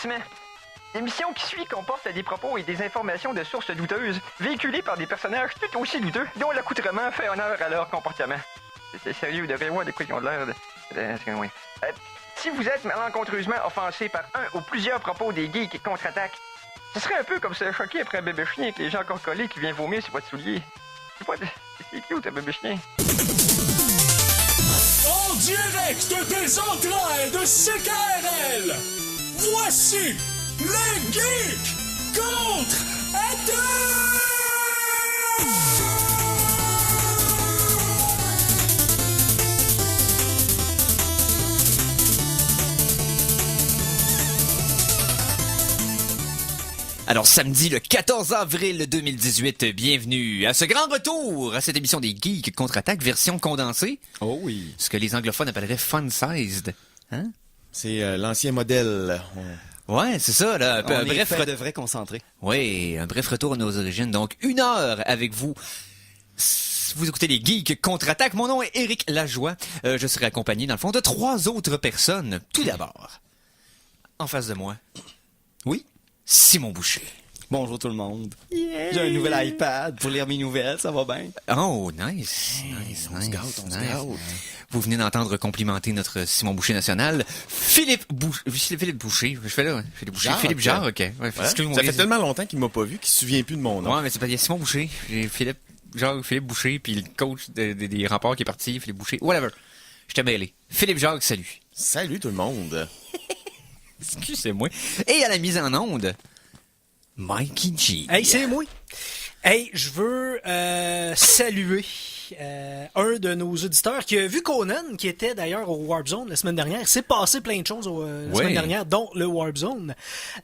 avertissement. L'émission qui suit comporte des propos et des informations de sources douteuses, véhiculées par des personnages tout aussi douteux, dont l'accoutrement fait honneur à leur comportement. C'est sérieux, de voir de quoi ils ont l'air de... Oui. Si vous êtes malencontreusement offensé par un ou plusieurs propos des geeks contre-attaque, ce serait un peu comme se choquer après un bébé chien avec les gens encore collés qui vient vomir sur votre soulier. C'est cute, un bébé chien. En direct des entrailles de CKRL, voici les geeks contre-attaque! Alors, samedi le 14 avril 2018, bienvenue à ce grand retour à cette émission des Geeks contre-attaque, version condensée. Oh oui. Ce que les anglophones appelleraient fun-sized. Hein? C'est l'ancien modèle. Ouais, c'est ça, là. Un bref de vrai concentré. Oui, un bref retour à nos origines. Donc, 1 heure avec vous. Vous écoutez les Geeks contre-attaque. Mon nom est Éric Lajoie. Je serai accompagné, dans le fond, de 3 autres personnes. Tout d'abord, en face de moi. Oui? Simon Boucher. Bonjour tout le monde. Yeah. J'ai un nouvel iPad pour lire mes nouvelles, ça va bien? Oh, nice. On se gâte. Vous venez d'entendre complimenter notre Simon Boucher national, Philippe Boucher. Je fais là, Philippe Boucher. Philippe Jarre, ok. Ouais, ça fait tellement longtemps qu'il m'a pas vu qu'il se souvient plus de mon nom. Ouais, mais c'est pas, il y a Simon Boucher. J'ai Philippe Boucher, puis le coach des remparts qui est parti, Philippe Boucher. Whatever. Je t'ai mêlé. Philippe Jarre, salut. Salut tout le monde. Excusez-moi. Et à la mise en onde, Mikey G. Hey, c'est moi. Hey, je veux saluer un de nos auditeurs qui a vu Conan, qui était d'ailleurs au Warp Zone la semaine dernière. C'est passé plein de choses la semaine dernière, dont le Warp Zone.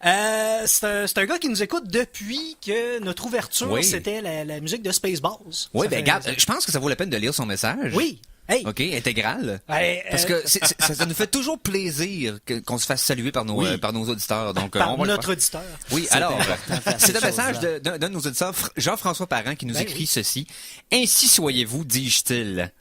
C'est un gars qui nous écoute depuis que notre ouverture, c'était la musique de Spaceballs. Oui, ben regarde, je pense que ça vaut la peine de lire son message. Oui. Hey. OK, intégral. Parce que ça nous fait toujours plaisir qu'on se fasse saluer par nos auditeurs. Donc, par notre auditeur. Oui, alors, c'est un message d'un de nos auditeurs, Jean-François Parent, qui nous écrit ceci. « Ainsi soyez-vous, dis-je-t-il. »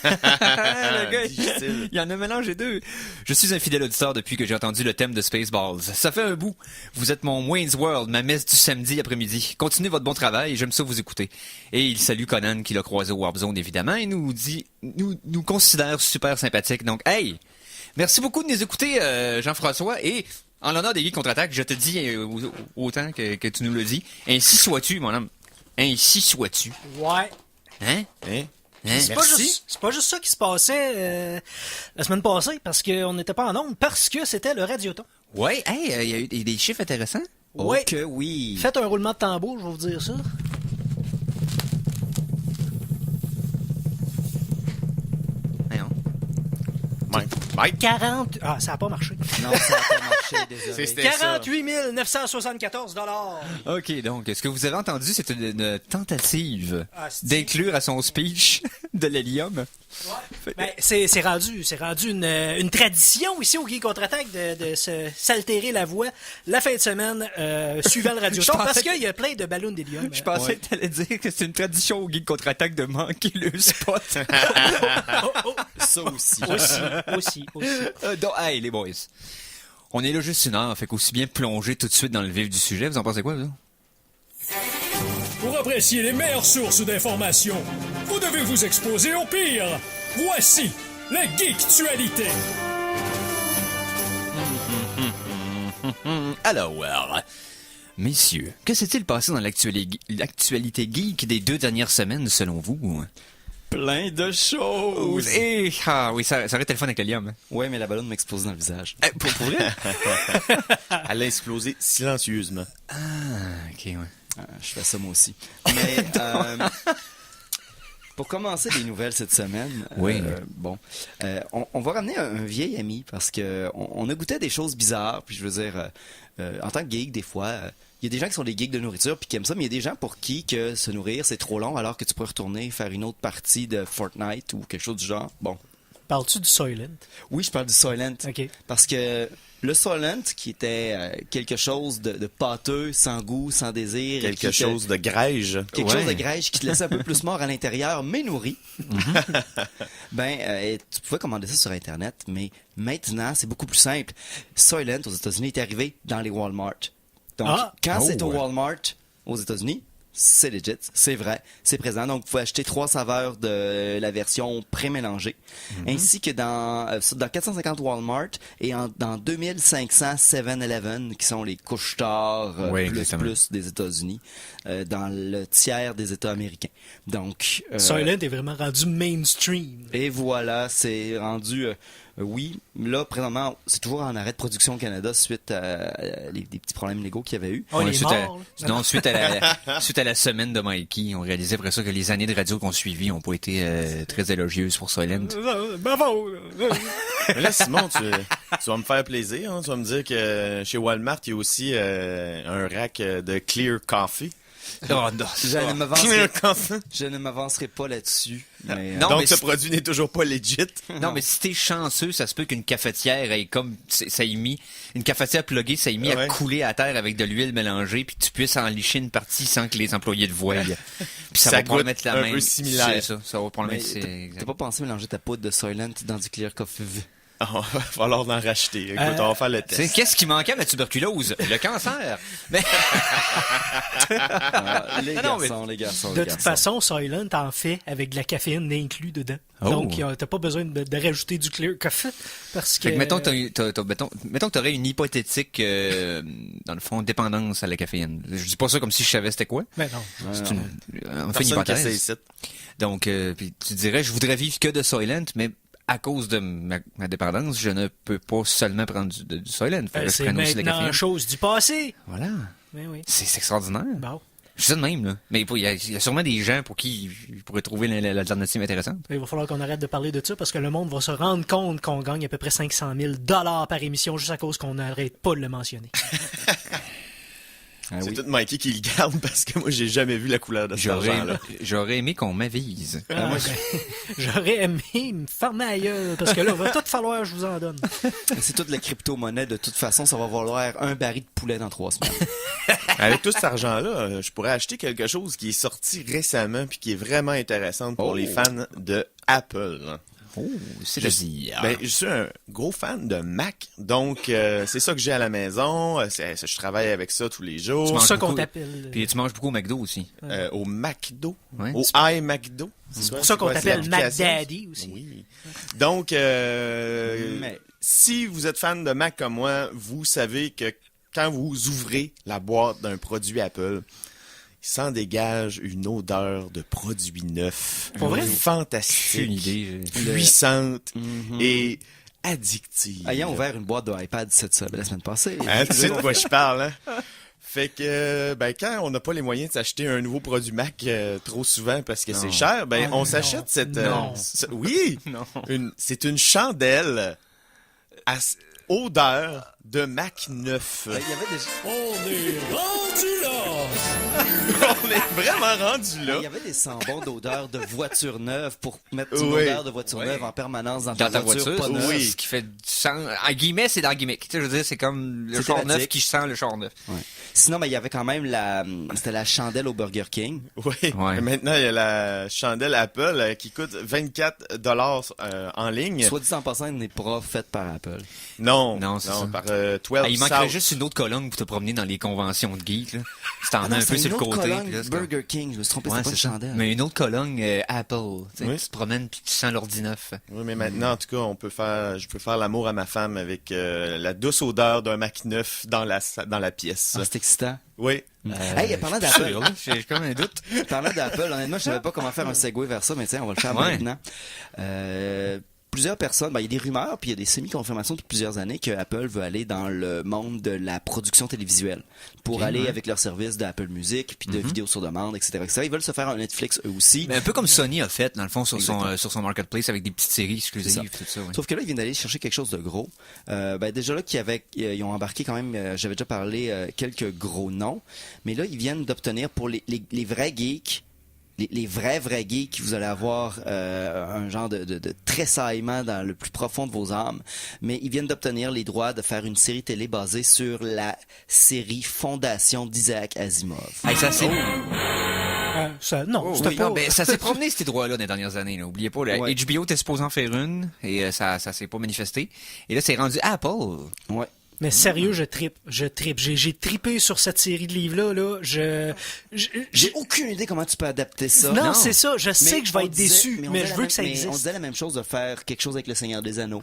Le gars, il y en a mélangé 2. Je suis un fidèle auditeur depuis que j'ai entendu le thème de Spaceballs. Ça fait un bout. Vous êtes mon Wayne's World, ma messe du samedi après-midi. Continuez votre bon travail, j'aime ça vous écouter. Et il salue Conan qui l'a croisé au Warp Zone évidemment et nous considère super sympathique. Donc, hey, merci beaucoup de nous écouter, Jean-François. Et en l'honneur des Geeks contre-attaque, je te dis autant que tu nous le dis. Ainsi sois-tu, mon homme. Ainsi sois-tu. Ouais. Hein? C'est pas juste ça qui se passait la semaine passée, parce qu'on n'était pas en ondes, parce que c'était le Radioton. Ouais, hey, il y a eu des chiffres intéressants. Ouais. Oh que oui. Faites un roulement de tambour, je vais vous dire ça. Mike. 40... Ah, ça n'a pas marché. Non, ça n'a pas marché, désolé. 48 974 $. OK, donc, ce que vous avez entendu, c'est une tentative d'inclure à son speech de l'hélium. Ouais. Ben, c'est rendu une tradition ici au Geek contre-attaque de se s'altérer la voix la fin de semaine suivant le Radioton, parce qu'il y a plein de ballons d'hélium. Je pensais que t'allais dire que c'est une tradition au Geek contre-attaque de manquer le spot. Ça aussi. Aussi. Donc, hey, les boys. On est là juste 1 heure, fait qu'aussi bien plonger tout de suite dans le vif du sujet. Vous en pensez quoi, vous? Pour apprécier les meilleures sources d'informations, vous devez vous exposer au pire. Voici les Geektualités. Alors, messieurs, que s'est-il passé dans l'actualité geek des 2 dernières semaines, selon vous? Plein de choses. Et, oui, ça aurait été le fun avec l'hélium. Ouais, mais la ballonne m'a explosé dans le visage. Pour vrai? Elle a explosé silencieusement. Ah, ok, ouais. Je fais ça moi aussi. Mais pour commencer les nouvelles cette semaine, on va ramener un vieil ami parce que on a goûté à des choses bizarres. Puis je veux dire, en tant que geek, des fois, il y a des gens qui sont des geeks de nourriture puis qui aiment ça, mais il y a des gens pour qui que se nourrir c'est trop long alors que tu pourrais retourner faire une autre partie de Fortnite ou quelque chose du genre. Bon. Parles-tu du Soylent? Oui, je parle du Soylent. OK. Parce que le Soylent, qui était quelque chose de pâteux, sans goût, sans désir. Quelque chose de grège. Quelque chose de grège qui te laissait un peu plus mort à l'intérieur, mais nourri. Tu pouvais commander ça sur Internet, mais maintenant, c'est beaucoup plus simple. Soylent, aux États-Unis, est arrivé dans les Walmart. Donc, quand c'est au Walmart, aux États-Unis, c'est legit, c'est vrai, c'est présent. Donc, vous pouvez acheter 3 saveurs de la version pré-mélangée, ainsi que dans 450 Walmart et dans 2500 7-Eleven, qui sont les couche-tard plus des États-Unis, dans le tiers des États américains. Donc, Soylent est vraiment rendu mainstream. Et voilà, c'est rendu... oui, là, présentement, c'est toujours en arrêt de production au Canada suite à des petits problèmes légaux qu'il y avait eu. Suite à la semaine de Mikey, on réalisait après ça que les années de radio qu'on suivit n'ont pas été très élogieuses pour Soylent. Mais là, Simon, tu vas me faire plaisir. Hein? Tu vas me dire que chez Walmart, il y a aussi un rack de Clear Coffee. Je ne m'avancerai pas là-dessus. Mais, donc, ce produit n'est toujours pas legit. Non, mais si t'es chanceux, ça se peut qu'une cafetière ait comme ça ait mis une cafetière pluguée, ça ait mis à couler à terre avec de l'huile mélangée, puis tu puisses en licher une partie sans que les employés te voient. Puis ça va probablement mettre la un même. Peu similaire. Ça va probablement être. T'as pas pensé mélanger ta poudre de Soylent dans du Clear Coffee? Il va falloir en racheter. Écoute, on va faire le test. Qu'est-ce qui manquait à la tuberculose? Le cancer. Mais... les garçons. De toute façon, Soylent en fait avec de la caféine inclus dedans. Donc, t'as pas besoin de rajouter du Clear Coffee. Parce que... mettons que t'aurais une hypothétique, dans le fond, dépendance à la caféine. Je dis pas ça comme si je savais c'était quoi. Mais non. C'est on fait une hypothèse. Donc, puis tu dirais, je voudrais vivre que de Soylent, mais à cause de ma dépendance, je ne peux pas seulement prendre du Soylent. C'est maintenant chose du passé. Voilà. Mais oui. C'est extraordinaire. Bon. Je suis ça de même, là. Mais il y a sûrement des gens pour qui ils pourraient trouver l'alternative intéressante. Il va falloir qu'on arrête de parler de ça parce que le monde va se rendre compte qu'on gagne à peu près 500 000 $ par émission juste à cause qu'on n'arrête pas de le mentionner. C'est tout Mikey qui le garde parce que moi, j'ai jamais vu la couleur de cet argent-là. J'aurais aimé qu'on m'avise. J'aurais aimé me fermer la gueule parce que là, il va tout falloir que je vous en donne. C'est toute la crypto-monnaie. De toute façon, ça va valoir un baril de poulet dans 3 semaines. Avec tout cet argent-là, je pourrais acheter quelque chose qui est sorti récemment puis qui est vraiment intéressant pour les fans de Apple. Oh, c'est-à-dire? Je suis un gros fan de Mac, donc c'est ça que j'ai à la maison. Je travaille avec ça tous les jours. C'est pour ça qu'on t'appelle. Puis tu manges beaucoup au McDo aussi. Au McDo, ouais. Au iMcDo. C'est pour ça qu'on t'appelle McDaddy aussi. Oui. Donc, si vous êtes fan de Mac comme moi, vous savez que quand vous ouvrez la boîte d'un produit Apple, il s'en dégage une odeur de produit neuf. Pour vrai? Fantastique. Une idée. Puissante et addictive. Ayant ouvert une boîte de iPad la semaine passée. Tu sais de quoi je parle, hein? Fait que, quand on n'a pas les moyens de s'acheter un nouveau produit Mac trop souvent parce que c'est cher, on s'achète cette... oui! C'est une chandelle à odeur de Mac neuf. On est rendu là! On est vraiment rendu là. Il y avait des sambons d'odeur de voiture neuve pour mettre une odeur de voiture neuve en permanence dans ta voiture. Pas neuve. Ce qui fait du sens. En guillemets, c'est dans guillemets. Tu sais, je veux dire, c'est comme le char neuf qui sent le char neuf. Ouais. Sinon, il y avait quand même c'était la chandelle au Burger King. Oui. Ouais. Maintenant, il y a la chandelle Apple qui coûte $24 en ligne. Soit dit en passant, elle n'est pas faite par Apple. Non, c'est ça. Par 12 il manquerait juste une autre colonne pour te promener dans les conventions de geeks. C'est en un peu sur le côté. Burger King, je me suis trompé, c'est pas une chandelle. Mais une autre colonne Apple. Tu te promènes puis tu sens l'ordi neuf. Oui, mais maintenant, en tout cas, je peux faire l'amour à ma femme avec la douce odeur d'un Mac neuf dans la pièce. C'est excitant. Oui. Parlant d'Apple, j'ai comme un doute. Parlant d'Apple, honnêtement, je savais pas comment faire un segue vers ça, mais tiens, on va le faire maintenant. Plusieurs personnes, il y a des rumeurs puis il y a des semi-confirmations depuis plusieurs années que Apple veut aller dans le monde de la production télévisuelle pour aller avec leur service d'Apple Music puis de vidéos sur demande, etc., etc. Ils veulent se faire un Netflix eux aussi. Mais un peu comme Sony a fait, dans le fond, sur son marketplace avec des petites séries exclusives. Tout ça, Sauf que là, ils viennent d'aller chercher quelque chose de gros. Déjà là, ils ont embarqué quand même, j'avais déjà parlé, quelques gros noms, mais là, ils viennent d'obtenir pour les vrais geeks les vrais geeks, vous allez avoir un genre de tressaillement dans le plus profond de vos âmes. Mais ils viennent d'obtenir les droits de faire une série télé basée sur la série Fondation d'Isaac Asimov. Hey, ça, c'est... C'était pas... Ben, ça s'est promené, ces droits-là, dans les dernières années. Là. Oubliez pas, HBO était supposé en faire une, et ça s'est pas manifesté. Et là, c'est rendu Apple. Ouais. Mais sérieux, je trippe. J'ai trippé sur cette série de livres-là. Là. J'ai aucune idée comment tu peux adapter ça. Non, c'est ça. Je sais que je vais être déçu, mais je veux que ça existe. On disait la même chose de faire quelque chose avec Le Seigneur des Anneaux.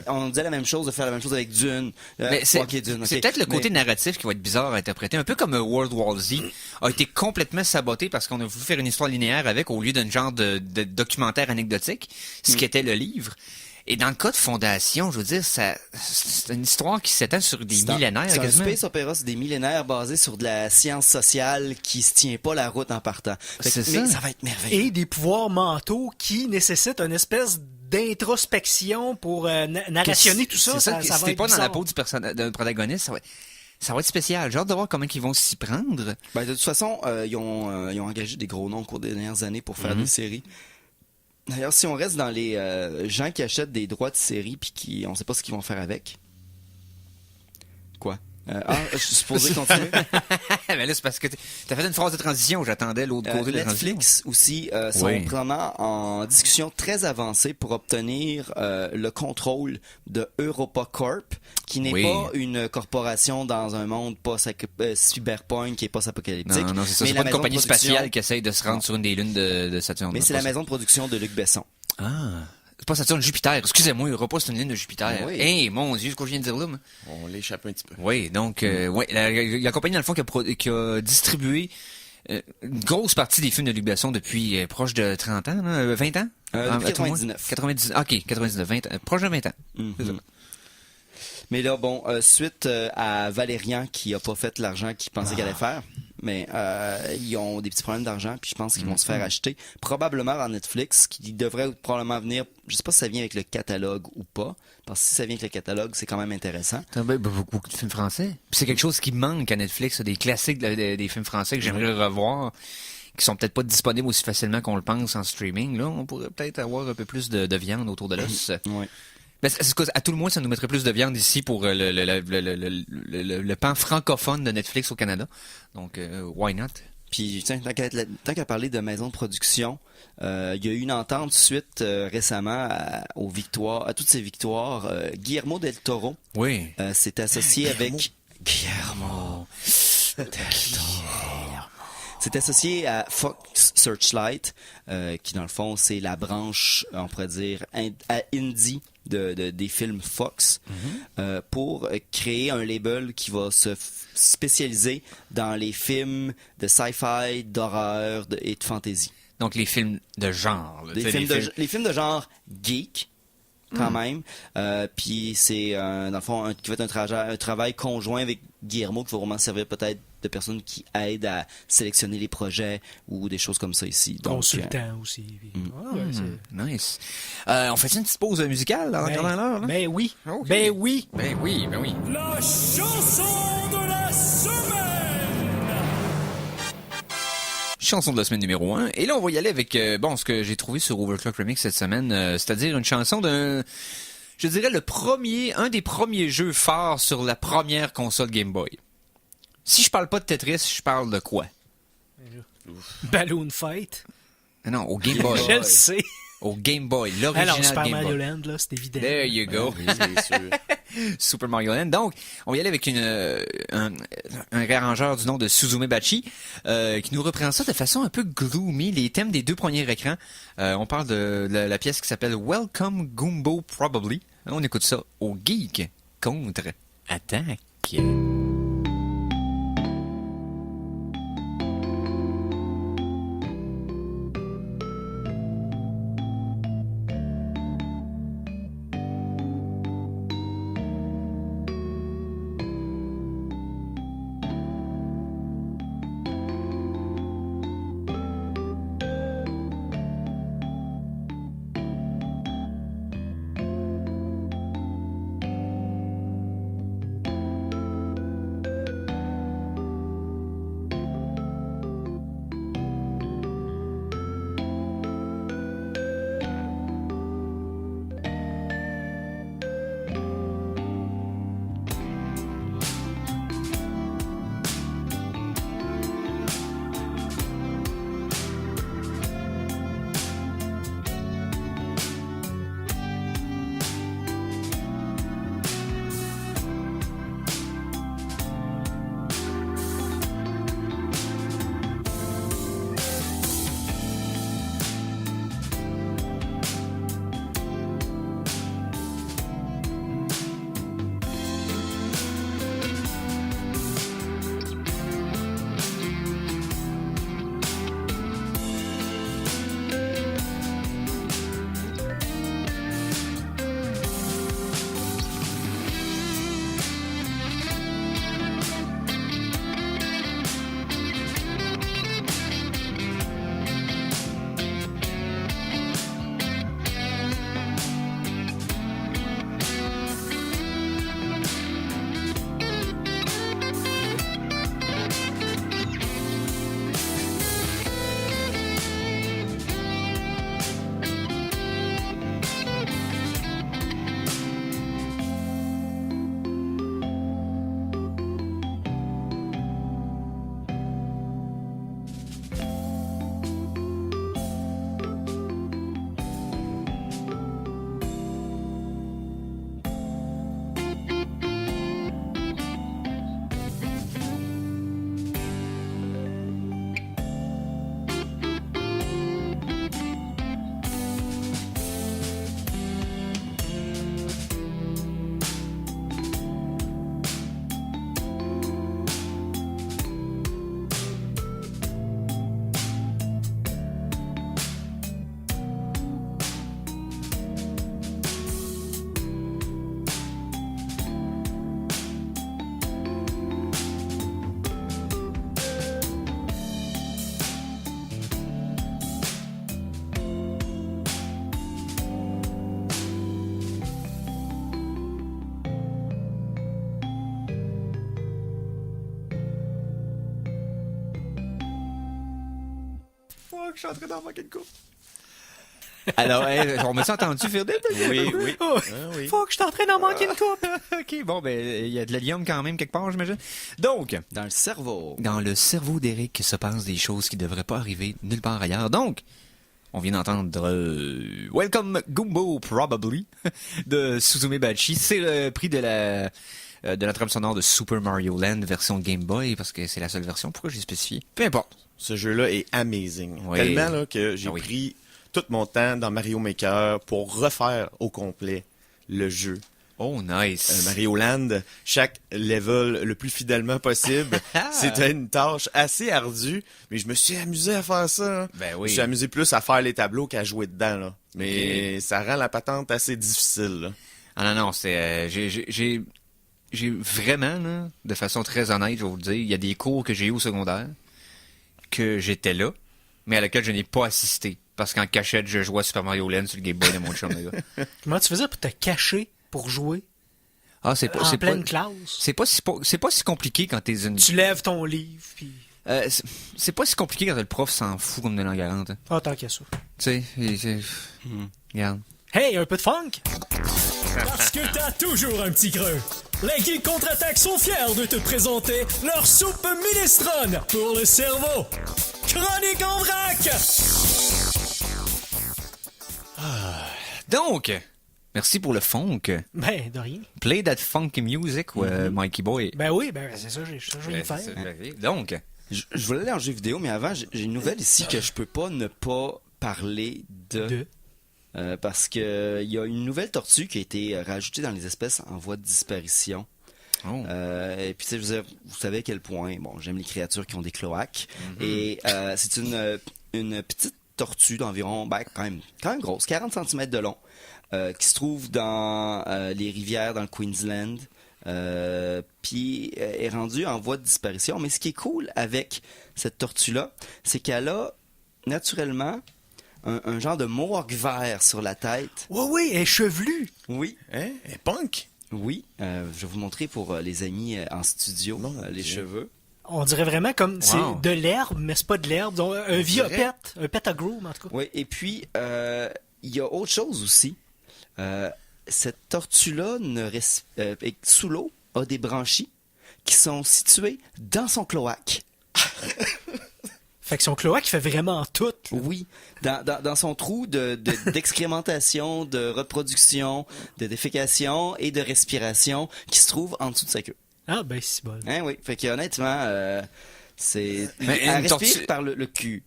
On disait la même chose de faire la même chose avec Dune. Mais c'est peut-être le côté narratif qui va être bizarre à interpréter. Un peu comme World War Z a été complètement saboté parce qu'on a voulu faire une histoire linéaire avec au lieu d'un genre de documentaire anecdotique, ce qui était le livre. Et dans le cas de Fondation, je veux dire, c'est une histoire qui s'étend sur des millénaires. C'est un space opéra, c'est des millénaires basés sur de la science sociale qui se tient pas la route en partant. Mais ça va être merveilleux. Et des pouvoirs mentaux qui nécessitent une espèce d'introspection pour narrationner tout ça. Ça si va t'es être pas dans la bizarre. peau du protagoniste, ça va être spécial. J'ai hâte de voir comment ils vont s'y prendre. Ben, de toute façon, ils ont engagé des gros noms au cours des dernières années pour faire des séries. D'ailleurs, si on reste dans les gens qui achètent des droits de série puis on sait pas ce qu'ils vont faire avec. Quoi? Je suis supposé continuer. Ben là, c'est parce que t'as fait une phase de transition. J'attendais l'autre côté de la transition. Netflix aussi sont vraiment en discussion très avancée pour obtenir le contrôle de EuropaCorp, qui n'est pas une corporation dans un monde cyberpunk qui est post-apocalyptique. Non, c'est ça. C'est pas une compagnie spatiale qui essaye de se rendre sur une des lunes de Saturne. Mais c'est la maison de production de Luc Besson. Ah. C'est pas Saturne, Jupiter. Excusez-moi, Europa, c'est une lune de Jupiter. Oui. Hey, mon Dieu, ce que je viens de dire là. On l'échappe un petit peu. Oui, donc, la compagnie, dans le fond, qui a distribué une grosse partie des films de Luc Besson depuis proche de 30 ans, là, 20 ans? Depuis 99. 99. OK, 99, 20 ans. Proche de 20 ans. C'est ça. Mais là, bon, suite à Valérian qui a pas fait l'argent qu'il pensait qu'elle allait faire, mais ils ont des petits problèmes d'argent, puis je pense qu'ils vont se faire acheter. Probablement par Netflix, qui devrait probablement venir, je sais pas si ça vient avec le catalogue ou pas, parce que si ça vient avec le catalogue, c'est quand même intéressant. T'as beaucoup de films français. Puis c'est quelque chose qui manque à Netflix, des classiques des films français que j'aimerais revoir, qui sont peut-être pas disponibles aussi facilement qu'on le pense en streaming. Là, on pourrait peut-être avoir un peu plus de viande autour de l'os. Oui. Ben, à tout le moins, ça nous mettrait plus de viande ici pour le pan francophone de Netflix au Canada. Donc, why not? Puis, tiens, tant qu'à parler de maison de production, il y a eu une entente suite récemment à toutes ces victoires. Guillermo del Toro s'est associé avec... Guillermo del Toro. C'est associé à Fox Searchlight, qui dans le fond, c'est la branche, on pourrait dire, indie des films Fox, pour créer un label qui va se spécialiser dans les films de sci-fi, d'horreur et de fantasy. Donc les films de genre. Là, les films de genre geek, quand même. Puis c'est, dans le fond, qui va être un travail conjoint avec Guillermo, qui va vraiment servir peut-être de personnes qui aident à sélectionner les projets ou des choses comme ça ici. Donc, consultant aussi. Nice. On fait une petite pause musicale en regardant l'heure? Ben oui. Okay. Ben oui. Ben oui, ben oui. La chanson de la semaine! Chanson de la semaine numéro 1. Et là, on va y aller avec ce que j'ai trouvé sur Overclock Remix cette semaine, c'est-à-dire une chanson je dirais un des premiers jeux forts sur la première console Game Boy. Si je parle pas de Tetris, je parle de quoi? Balloon Fight. Non, au Game Boy. Je le sais. Au Game Boy, l'original Alors, Super Game Mario Boy. Land, là, c'est évident. There you go. Oui, bien sûr. Super Mario Land. Donc, on va y aller avec un réarrangeur du nom de Suzume Bachi, qui nous reprend ça de façon un peu gloomy, les thèmes des deux premiers écrans. On parle de la pièce qui s'appelle Welcome Goombo Probably. On écoute ça au Geek contre Attaque. Fuck, je suis en train d'en manquer une coupe. Alors, on me s'est entendu faire des... Oui. Oui. Fuck, je suis en train d'en manquer une coupe. OK, bon, ben, il y a de l'hélium quand même quelque part, j'imagine. Donc... Dans le cerveau. Dans le cerveau d'Éric se passent des choses qui devraient pas arriver nulle part ailleurs. Donc, on vient d'entendre Welcome Gumbo Probably de Suzume Bachi. C'est le prix de la trame sonore de Super Mario Land version Game Boy parce que c'est la seule version. Pourquoi j'ai spécifié? Peu importe. Ce jeu-là est amazing. Oui. Tellement là, que j'ai pris tout mon temps dans Mario Maker pour refaire au complet le jeu. Oh, nice. Mario Land, chaque level le plus fidèlement possible. C'était une tâche assez ardue, mais je me suis amusé à faire ça. Hein. Ben oui. Je me suis amusé plus à faire les tableaux qu'à jouer dedans. Là. Mais ça rend la patente assez difficile. Là. Ah non, c'est... j'ai vraiment, là, de façon très honnête, je vais vous le dire, il y a des cours que j'ai eu au secondaire, que j'étais là, mais à laquelle je n'ai pas assisté. Parce qu'en cachette, je jouais à Super Mario Land sur le Game Boy de mon chum, les gars. Comment tu faisais pour te cacher pour jouer c'est pas, en c'est pleine pas, classe? c'est pas si compliqué quand t'es une... Tu lèves ton livre, puis... c'est pas si compliqué quand le prof s'en fout comme de l'an 40. Hein. Ah, tant qu'à ça. Tu sais, regarde. Hey, un peu de funk? Parce que t'as toujours un petit creux. Les Geeks Contre-Attaque sont fiers de te présenter leur soupe minestrone pour le cerveau. Chronique en vrac! Donc, merci pour le funk. Ben, de rien. Play that funky music, Mikey Boy. Ben oui, ben c'est ça, j'ai le faire. Donc, Je voulais aller en jeu vidéo, mais avant, j'ai une nouvelle ici que je peux pas ne pas parler de. Parce que il y a une nouvelle tortue qui a été rajoutée dans les espèces en voie de disparition. Oh. Et puis, vous savez à quel point, bon, j'aime les créatures qui ont des cloaques. Et c'est une petite tortue d'environ, quand même grosse, 40 cm de long, qui se trouve dans les rivières dans le Queensland. Puis est rendue en voie de disparition. Mais ce qui est cool avec cette tortue-là, c'est qu'elle a naturellement un genre de mohawk vert sur la tête. Oui, elle est chevelue. Oui. Hein? Elle est punk? Oui. Je vais vous montrer pour les amis en studio les cheveux. On dirait vraiment comme c'est de l'herbe, mais c'est pas de l'herbe. Donc, un vieux pet, un pet à groom, en tout cas. Oui, et puis, il y a autre chose aussi. Cette tortue-là sous l'eau a des branchies qui sont situées dans son cloaque. Fait que son cloaque fait vraiment tout. Oui, dans son trou d'excrémentation, de reproduction, de défécation et de respiration qui se trouve en dessous de sa queue. Ah ben c'est bon. Hein, oui, fait que honnêtement, c'est... Mais elle une respire tortue... par le cul.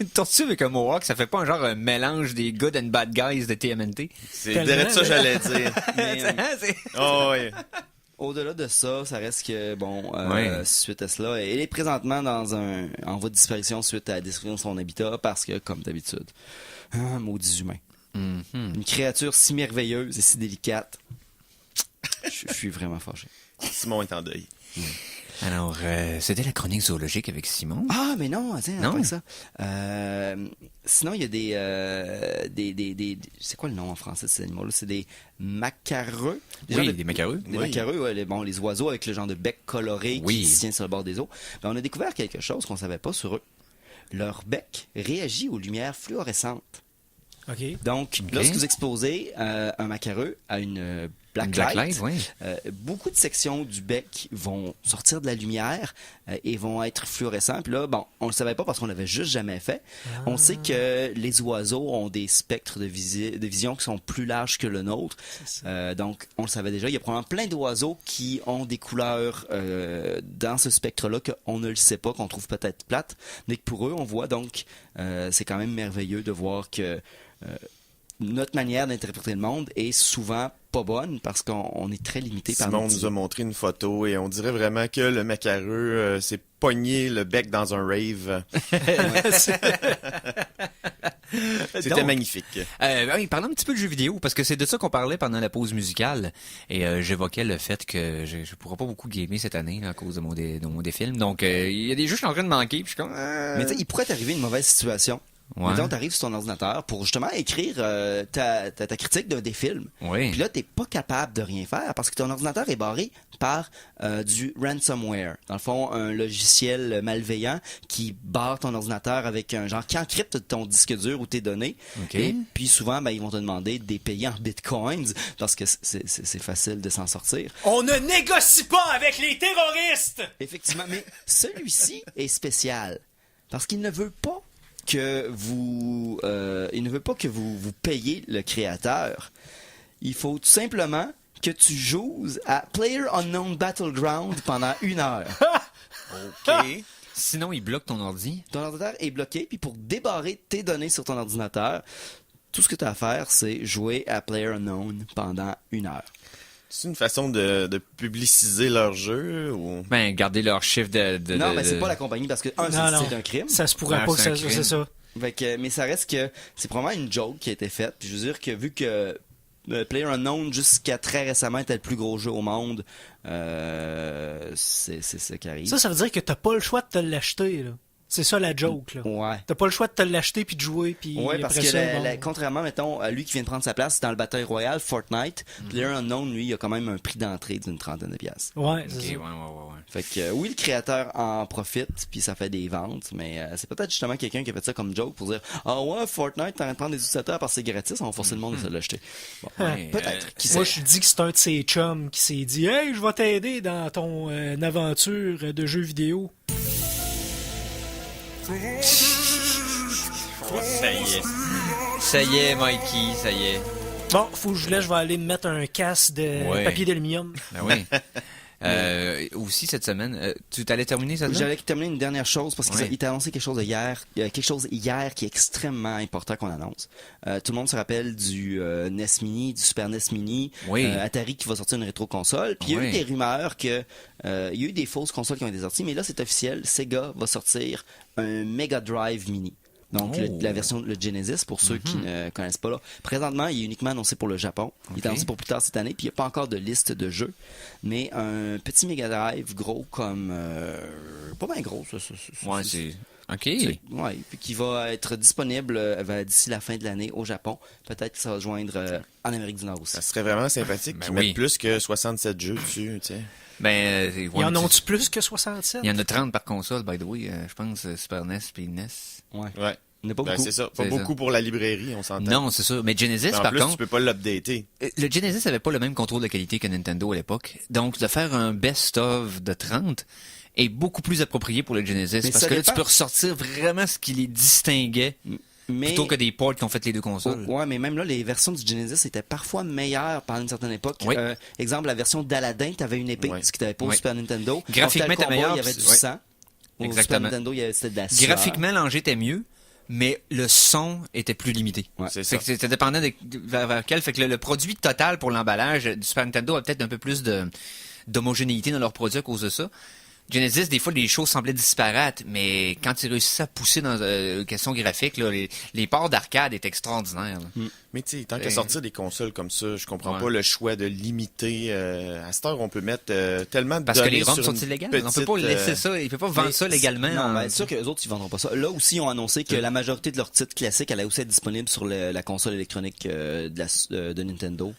Une tortue avec un mohawk, ça fait pas un mélange des good and bad guys de TMNT? C'est direct ça j'allais dire. Mais, oui. Au-delà de ça, ça reste que, suite à cela, elle est présentement en voie de disparition suite à la destruction de son habitat parce que, comme d'habitude, maudits humains. Une créature si merveilleuse et si délicate. Je suis vraiment fâché. Simon est en deuil. Alors, c'était la chronique zoologique avec Simon. Ah, mais non, attends, non. après ça. Sinon, il y a des c'est quoi le nom en français de ces animaux-là? C'est des macareux. Des macareux. Des macareux, ouais, les oiseaux avec le genre de bec coloré qui se tient sur le bord des eaux. Ben, on a découvert quelque chose qu'on savait pas sur eux. Leur bec réagit aux lumières fluorescentes. OK. Donc, lorsque vous exposez un macareux à une black light, beaucoup de sections du bec vont sortir de la lumière et vont être fluorescents. Puis là, on le savait pas parce qu'on l'avait juste jamais fait. On sait que les oiseaux ont des spectres de vision qui sont plus larges que le nôtre. Donc, on le savait déjà. Il y a probablement plein d'oiseaux qui ont des couleurs dans ce spectre-là qu'on ne le sait pas, qu'on trouve peut-être plates, mais que pour eux, on voit. Donc, c'est quand même merveilleux de voir que notre manière d'interpréter le monde est souvent pas bonne parce qu'on est très limité par Simon nous a montré une photo et on dirait vraiment que le macareux s'est pogné le bec dans un rave. C'était magnifique. Parlons un petit peu de jeux vidéo parce que c'est de ça qu'on parlait pendant la pause musicale et j'évoquais le fait que je pourrais pas beaucoup gamer cette année là, à cause de mon défilm. Donc il y a des jeux que je suis en train de manquer puis je suis comme Mais tu sais, il pourrait t'arriver une mauvaise situation Ouais. Mettons, t'arrives sur ton ordinateur pour justement écrire ta critique des films. Oui. Puis là, t'es pas capable de rien faire parce que ton ordinateur est barré par du ransomware. Dans le fond, un logiciel malveillant qui barre ton ordinateur avec un genre qui encrypte ton disque dur ou tes données. OK. Et puis souvent, ils vont te demander de les payer en bitcoins parce que c'est facile de s'en sortir. On ne négocie pas avec les terroristes! Effectivement, mais celui-ci est spécial parce qu'il ne veut pas que vous payiez le créateur. Il faut tout simplement que tu joues à PlayerUnknown's Battleground pendant 1 heure. OK. Sinon, il bloque ton ordi. Ton ordinateur est bloqué, puis pour débarrer tes données sur ton ordinateur, tout ce que tu as à faire, c'est jouer à PlayerUnknown pendant 1 heure. C'est une façon de publiciser leur jeu ou... Ben, garder leur chiffre de Non, mais c'est pas la compagnie parce que, c'est un crime. Ça se pourrait Ah, pas que c'est un c'est crime. ça. Fait que, mais ça reste que c'est probablement une joke qui a été faite. Puis je veux dire que vu que PlayerUnknown jusqu'à très récemment était le plus gros jeu au monde, c'est ça qui arrive. Ça veut dire que t'as pas le choix de te l'acheter, là. C'est ça la joke, là. Ouais. T'as pas le choix de te l'acheter puis de jouer puis Ouais, parce après que ça, contrairement, mettons, à lui qui vient de prendre sa place dans le Battle Royale, Fortnite, PlayerUnknown, lui, il a quand même un prix d'entrée d'une 30aine de piastres. Ouais, c'est OK, ça. ouais. Fait que oui, le créateur en profite, puis ça fait des ventes, mais c'est peut-être justement quelqu'un qui a fait ça comme joke pour dire « Ah ouais, Fortnite, t'es en train de prendre des utilisateurs parce que c'est gratis, on va forcer le monde à se l'acheter. » Bon, Ouais, peut-être. Qui Moi, sait? je dis que c'est un de ses chums qui s'est dit « Hey, je vais t'aider dans ton aventure de jeu vidéo. » Ça y est, Mikey, ça y est. Bon, faut que je vais aller me mettre un casque de Ouais. papier d'aluminium. Ben oui. Aussi, cette semaine, tu t'allais terminer ça? J'allais terminer une dernière chose parce qu'il Oui. t'a annoncé quelque chose hier qui est extrêmement important qu'on annonce. Tout le monde se rappelle du NES Mini, du Super NES Mini, Oui. Atari qui va sortir une rétro-console. Puis il y a eu Oui. des rumeurs que il y a eu des fausses consoles qui ont été sorties, mais là c'est officiel, Sega va sortir un Mega Drive Mini. Donc, Oh. la version, le Genesis, pour ceux qui ne connaissent pas là. Présentement, il est uniquement annoncé pour le Japon. Il est annoncé pour plus tard cette année, puis il n'y a pas encore de liste de jeux. Mais un petit Mega Drive gros comme... pas bien gros, ça. Ouais, c'est... OK. Ouais, puis qui va être disponible d'ici la fin de l'année au Japon. Peut-être que ça va se joindre en Amérique du Nord aussi. Ça serait vraiment sympathique Ben qu'ils oui. mettent plus que 67 jeux dessus, tu sais. Ben, Ils en ont-tu plus que 67? Il y en a 30 par console, by the way. Je pense Super NES puis NES. Ouais. Ouais. Il n'y en a pas Ben, beaucoup. c'est ça. Pas C'est beaucoup ça. pour la librairie, on s'entend. Non, c'est ça. Mais Genesis, En par plus, contre, tu peux pas l'updater. le Genesis avait pas le même contrôle de qualité que Nintendo à l'époque. Donc, de faire un best-of de 30 est beaucoup plus approprié pour le Genesis. Mais Parce ça que là, dépend. tu peux ressortir vraiment ce qui les distinguait Mais... plutôt que des ports qui ont fait les deux consoles. Ouais, mais même là, les versions du Genesis étaient parfois meilleures pendant une certaine époque. Oui. Exemple, la version d'Aladin, t'avais une épée, Ouais. ce qui t'avait pas au Oui. Super Nintendo. Graphiquement, Mortal t'es Kombat, meilleur, il y avait du ouais. sang. Au Exactement. Super Nintendo, c'était de la sueur. Graphiquement, l'enjeu était mieux, mais le son était plus limité. Ouais. C'est Fait ça. que ça dépendait vers quel. Fait que le produit total pour l'emballage du Super Nintendo a peut-être un peu plus d'homogénéité dans leur produit à cause de ça. Genesis, des fois, les choses semblaient disparates, mais quand ils réussissaient à pousser dans question graphique, là, les ports d'arcade étaient extraordinaires. là. Mais tu sais, tant qu'à sortir des consoles comme ça, je comprends Ouais. pas le choix de limiter. À cette heure, on peut mettre tellement de Parce que données les ROM sur sont une illégales. On peut petite, pas laisser ça. Il peut pas vendre ça légalement. Non, en- ben, c'est sûr que les autres, ils vendront pas ça. Là aussi, ils ont annoncé que la majorité de leurs titres classiques allaient aussi être disponibles sur la console électronique de Nintendo.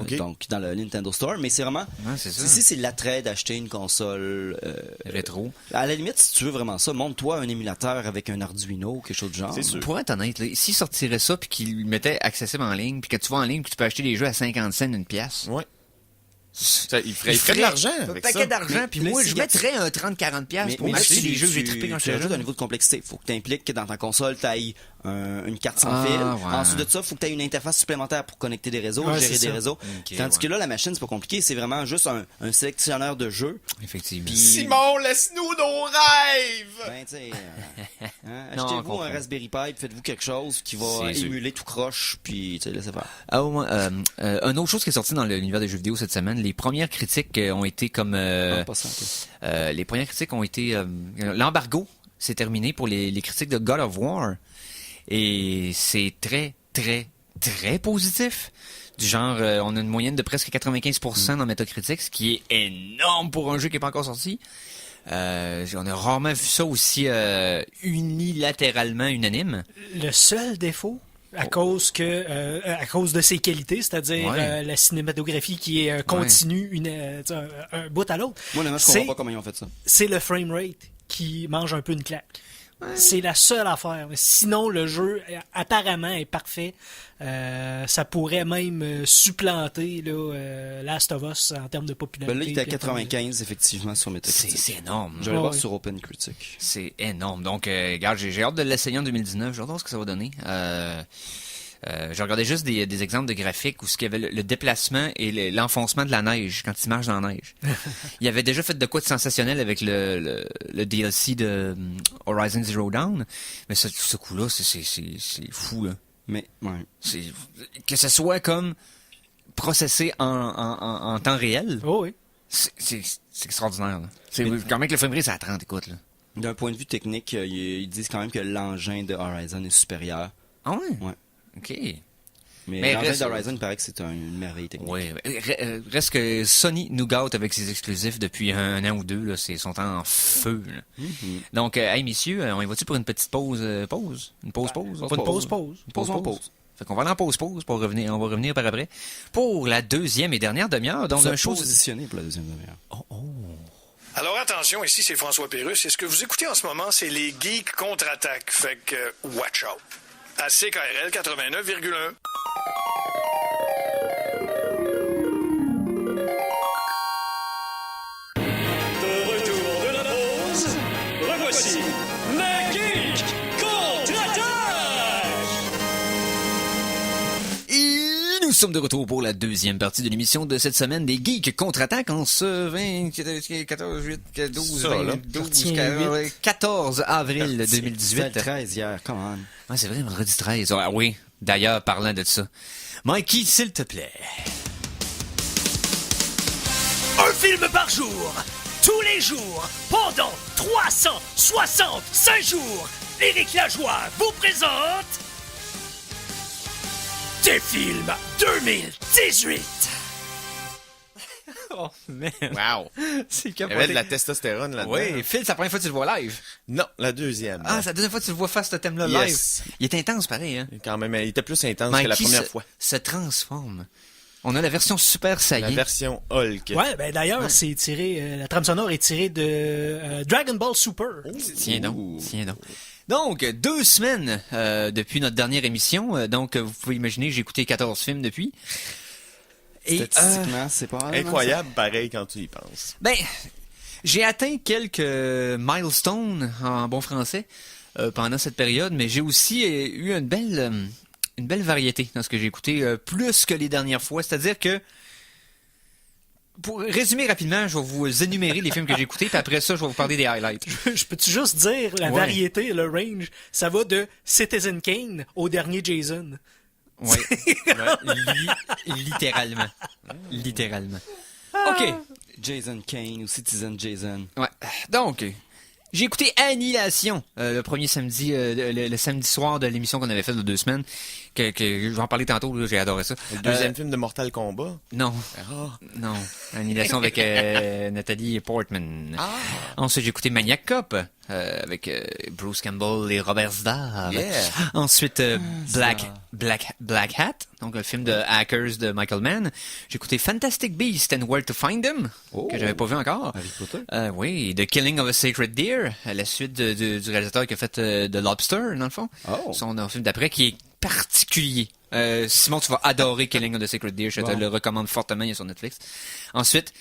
Ok. Donc, dans le Nintendo Store. Mais c'est vraiment... Ouais, c'est ça. Ici, c'est l'attrait d'acheter une console... Rétro. à la limite, si tu veux vraiment ça, monte-toi un émulateur avec un Arduino ou quelque chose du genre. C'est sûr. Pour être honnête, là, s'ils sortiraient ça puis qu'ils le mettaient accessible en ligne, puis que tu vas en ligne puis tu peux acheter des jeux à 50 cents une pièce. Ouais. Ça, il ferait de l'argent Un avec paquet ça. d'argent, puis mais moi, si je y a- mettrais un 30-40$ piastres pour mais m'acheter si des jeux que j'ai trippé quand tu j'étais rajoutes un jeune. niveau de complexité. Il faut que tu impliques que dans ta console, tu ailles une carte sans Ah, fil. ouais. Ensuite de ça, il faut que tu aies une interface supplémentaire pour connecter des réseaux, Ouais, gérer c'est des ça. réseaux. Ok, Tandis ouais. que là, la machine, c'est pas compliqué. C'est vraiment juste un sélectionneur de jeux. Effectivement. Puis- Simon, laisse-nous nos rêves! Ben, tu sais, Non, on achetez-vous comprend. un Raspberry Pi, puis faites-vous quelque chose qui va C'est sûr. émuler tout croche, puis tu sais, laissez faire. Ah, au moins, une autre chose qui est sortie dans l'univers des jeux vidéo cette semaine, les premières critiques ont été comme... Ah, pas ça, ok. les premières critiques ont été... l'embargo s'est terminé pour les critiques de God of War. Et c'est très, très, très positif. Du genre, on a une moyenne de presque 95% dans Metacritic, ce qui est énorme pour un jeu qui n'est pas encore sorti. On a rarement vu ça aussi unilatéralement unanime. Le seul défaut, à cause de ses qualités, c'est-à-dire la cinématographie qui est continue un bout à l'autre. Moi, honnêtement, je comprends pas comment ils ont fait ça. C'est le frame rate qui mange un peu une claque. Ouais. C'est la seule affaire. Sinon, le jeu, apparemment, est parfait. Ça pourrait même supplanter Last of Us en termes de popularité. Là, il était à 95, effectivement, sur Metacritic. C'est énorme. Je vais le voir sur OpenCritic. C'est énorme. Donc, regarde, j'ai hâte de l'essayer en 2019. J'ai hâte de voir ce que ça va donner. Je regardais juste des exemples de graphiques où il y avait le déplacement et l'enfoncement de la neige quand il marche dans la neige. Il avait déjà fait de quoi de sensationnel avec le DLC de Horizon Zero Dawn, mais ce coup-là, c'est fou, là. Mais, ouais. Que ce soit comme processé en temps réel. Oh oui. C'est extraordinaire, là. Quand même que le framerate, c'est à 30, écoute, là. D'un point de vue technique, ils disent quand même que l'engin de Horizon est supérieur. Ah ouais? Ouais. OK. Mais l'engin d'Horizon, il paraît que c'est une merveille technique. Oui. Reste que Sony nous gâte avec ses exclusifs depuis un an ou deux. Là, sont en feu. Là. Mm-hmm. Donc, hey, messieurs, on y va-tu pour une petite pause? Une pause? Pas une pause? Pause. Fait qu'on va aller en pause pour revenir. On va revenir par après pour la deuxième et dernière demi-heure. Donc, un show positionné pour la deuxième demi-heure. Oh. Alors attention, ici c'est François Pérusse. Et ce que vous écoutez en ce moment, c'est les Geeks contre-attaque. Fait que, watch out. À CKRL 89,1. De retour de la pause, revoici les Geeks contre-attaque! Et nous sommes de retour pour la deuxième partie de l'émission de cette semaine des Geeks contre-attaque en ce 14 avril 2018. 13 hier, come on. Ah, c'est vrai, vendredi 13. Ah oui, d'ailleurs, parlant de ça. Mikey, s'il te plaît. Un film par jour, tous les jours, pendant 365 jours. Éric Lajoie vous présente... des films 2018. Oh, man. Wow. C'est Il y avait de la testostérone là-dedans. Oui, Phil, c'est la première fois que tu le vois live. Non, la deuxième. Ah, c'est la deuxième fois que tu le vois faire ce thème-là yes. live. Il est intense, pareil, hein? Quand même, il était plus intense Mikey que la première fois. Se transforme. On a la version Super Saiyan. La version Hulk. Ouais, ben d'ailleurs, c'est tiré, la trame sonore est tirée de Dragon Ball Super. Tiens donc. Donc, 2 semaines depuis notre dernière émission. Donc, vous pouvez imaginer, j'ai écouté 14 films depuis. Statistiquement, c'est pas incroyable, pareil, quand tu y penses. Ben, j'ai atteint quelques milestones en bon français pendant cette période, mais j'ai aussi eu une belle variété dans ce que j'ai écouté, plus que les dernières fois. C'est-à-dire que, pour résumer rapidement, je vais vous énumérer les films que j'ai écoutés, puis après ça, je vais vous parler des highlights. Je peux-tu juste dire, la variété, le range, ça va de Citizen Kane au dernier Jason. Oui, littéralement. Littéralement. OK. Jason Kane ou Citizen Jason. Ouais. Donc, j'ai écouté Annihilation le premier samedi, le samedi soir de l'émission qu'on avait faite il y a 2 semaines. Que je vais en parler tantôt, là, j'ai adoré ça. Le deuxième film de Mortal Kombat? Non. Non. Annihilation avec Nathalie Portman. Ensuite, j'ai écouté Maniac Cop avec Bruce Campbell et Robert Z'Dar. Yeah. Ensuite, Black Hat, donc le film de Hackers de Michael Mann. J'ai écouté Fantastic Beasts and Where to Find Them, que j'avais pas vu encore. Harry Potter. Oui, The Killing of a Sacred Deer, la suite du réalisateur qui a fait The Lobster, dans le fond. Son film d'après, qui est particulier. Simon, tu vas adorer Killing of the Sacred Deer. Je te le recommande fortement. Il est sur Netflix. Ensuite,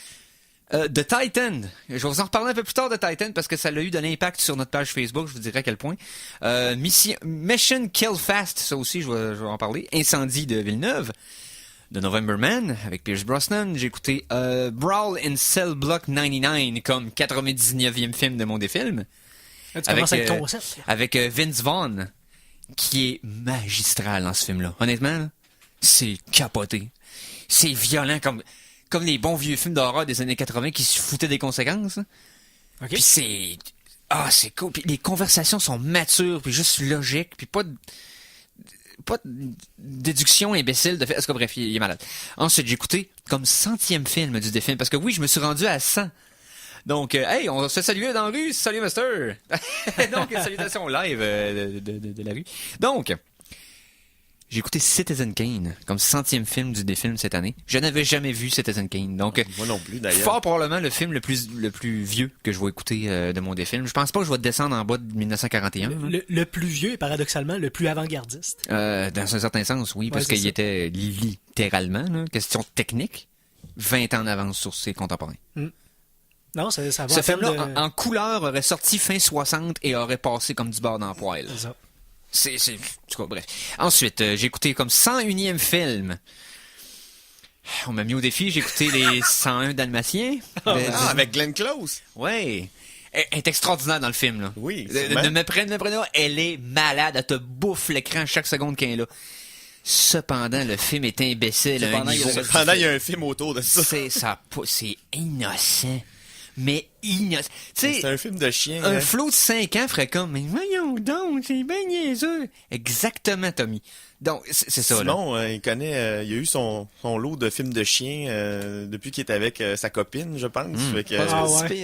The Titan. Je vais vous en reparler un peu plus tard de Titan parce que ça a eu de l'impact sur notre page Facebook. Je vous dirai à quel point. Mission Kill Fast. Ça aussi, je vais en parler. Incendie de Villeneuve. The November Man avec Pierce Brosnan. J'ai écouté Brawl in Cell Block 99 comme 99e film de mon défilm. Avec Vince Vaughn, qui est magistral dans ce film-là. Honnêtement, là, c'est capoté. C'est violent comme les bons vieux films d'horreur des années 80 qui se foutaient des conséquences. Okay. Puis c'est cool. Puis les conversations sont matures, puis juste logiques, puis pas de déduction imbécile de fait. Bref, il est malade. Ensuite, j'ai écouté comme 100e film du défilm, parce que oui, je me suis rendu à 100 Donc, hey, on se salue dans la rue. Salut, Master. Donc, salutations live de la rue. Donc, j'ai écouté Citizen Kane comme 100e film des films cette année. Je n'avais jamais vu Citizen Kane. Donc, moi non plus, d'ailleurs. Fort probablement le film le plus vieux que je vais écouter de mon des films. Je pense pas que je vais descendre en bas de 1941. Le plus vieux et paradoxalement le plus avant-gardiste. Dans un certain sens, oui, parce qu'il était littéralement, là, question technique, 20 ans en avance sur ses contemporains. Non, ça va. Ce film-là, en couleur, aurait sorti fin 60 et aurait passé comme du beurre dans le poêle. C'est ça. En tout cas, bref. Ensuite, j'ai écouté comme 101e film. On m'a mis au défi, j'ai écouté les 101 Dalmatiens. Avec Glenn Close. Ouais. Elle est extraordinaire dans le film, là. Oui, ne me prenez pas, elle est malade, elle te bouffe l'écran chaque seconde qu'elle est là. Cependant, le film est imbécile. Cependant, il y a un film autour de ça. C'est innocent. Mais innocent. C'est un film de chien. Un flot de 5 ans ferait comme, mais voyons donc, c'est bien niaiseux. Exactement, Tommy. Donc, c'est ça, Simon, il connaît, il a eu son lot de films de chiens depuis qu'il est avec sa copine, je pense. Fait que,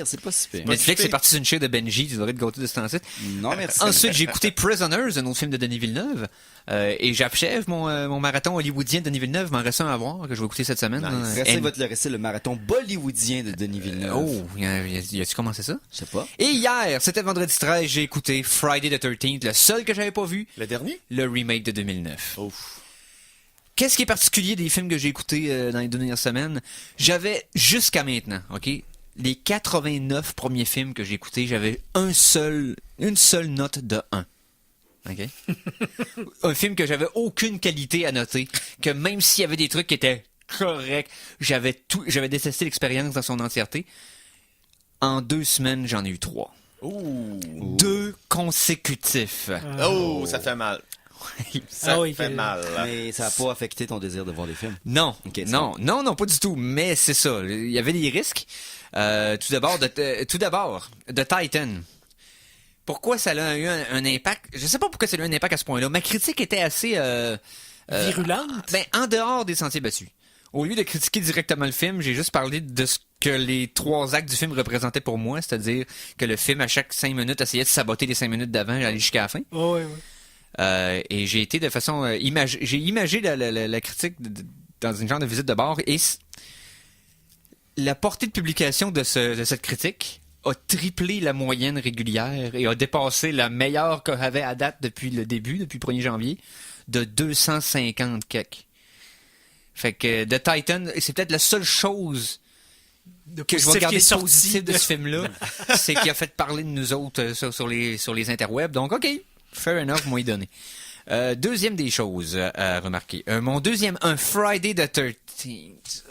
c'est pas si pire. Netflix est parti sur une chaîne de Benji, tu devrais te gâter de ce temps-ci. Non, merci. Ensuite, j'ai écouté Prisoners, un autre film de Denis Villeneuve. Et j'achève mon marathon hollywoodien de Denis Villeneuve, m'en reste un à voir, que je vais écouter cette semaine. Restez le marathon bollywoodien de Denis Villeneuve. Y a-tu commencé ça? Je sais pas. Et hier, c'était vendredi 13, j'ai écouté Friday the 13th, le seul que j'avais pas vu. Le dernier? Le remake de 2009. Ouf. Qu'est-ce qui est particulier des films que j'ai écoutés dans les dernières semaines? J'avais, jusqu'à maintenant, OK? Les 89 premiers films que j'ai écoutés, j'avais une seule note de 1. OK? Un film que j'avais aucune qualité à noter, que même s'il y avait des trucs qui étaient corrects, j'avais détesté l'expérience dans son entièreté. En 2 semaines, j'en ai eu 3. Ouh. 2 consécutifs. Oh, ça fait mal. Ça fait mal. Mais ça n'a pas affecté ton désir de voir des films? Non. Okay, non, pas du tout. Mais c'est ça. Il y avait des risques. Tout d'abord, The Titan. Pourquoi ça a eu un impact? Je sais pas pourquoi ça a eu un impact à ce point-là. Ma critique était assez... virulente? En dehors des sentiers battus. Au lieu de critiquer directement le film, j'ai juste parlé de ce que les 3 actes du film représentaient pour moi, c'est-à-dire que le film, à chaque 5 minutes, essayait de saboter les 5 minutes d'avant et aller jusqu'à la fin. Oui. Et j'ai été de façon... j'ai imagé la critique dans une genre de visite de bar, et la portée de publication de cette critique a triplé la moyenne régulière et a dépassé la meilleure qu'on avait à date depuis le début, depuis le 1er janvier, de 250 quelques. Fait que The Titan, c'est peut-être la seule chose que je vais regarder positif de ce film-là, c'est qu'il a fait parler de nous autres sur les interwebs. Donc, OK, fair enough, moi y donner. Deuxième des choses à remarquer. Mon deuxième, un Friday the 13th.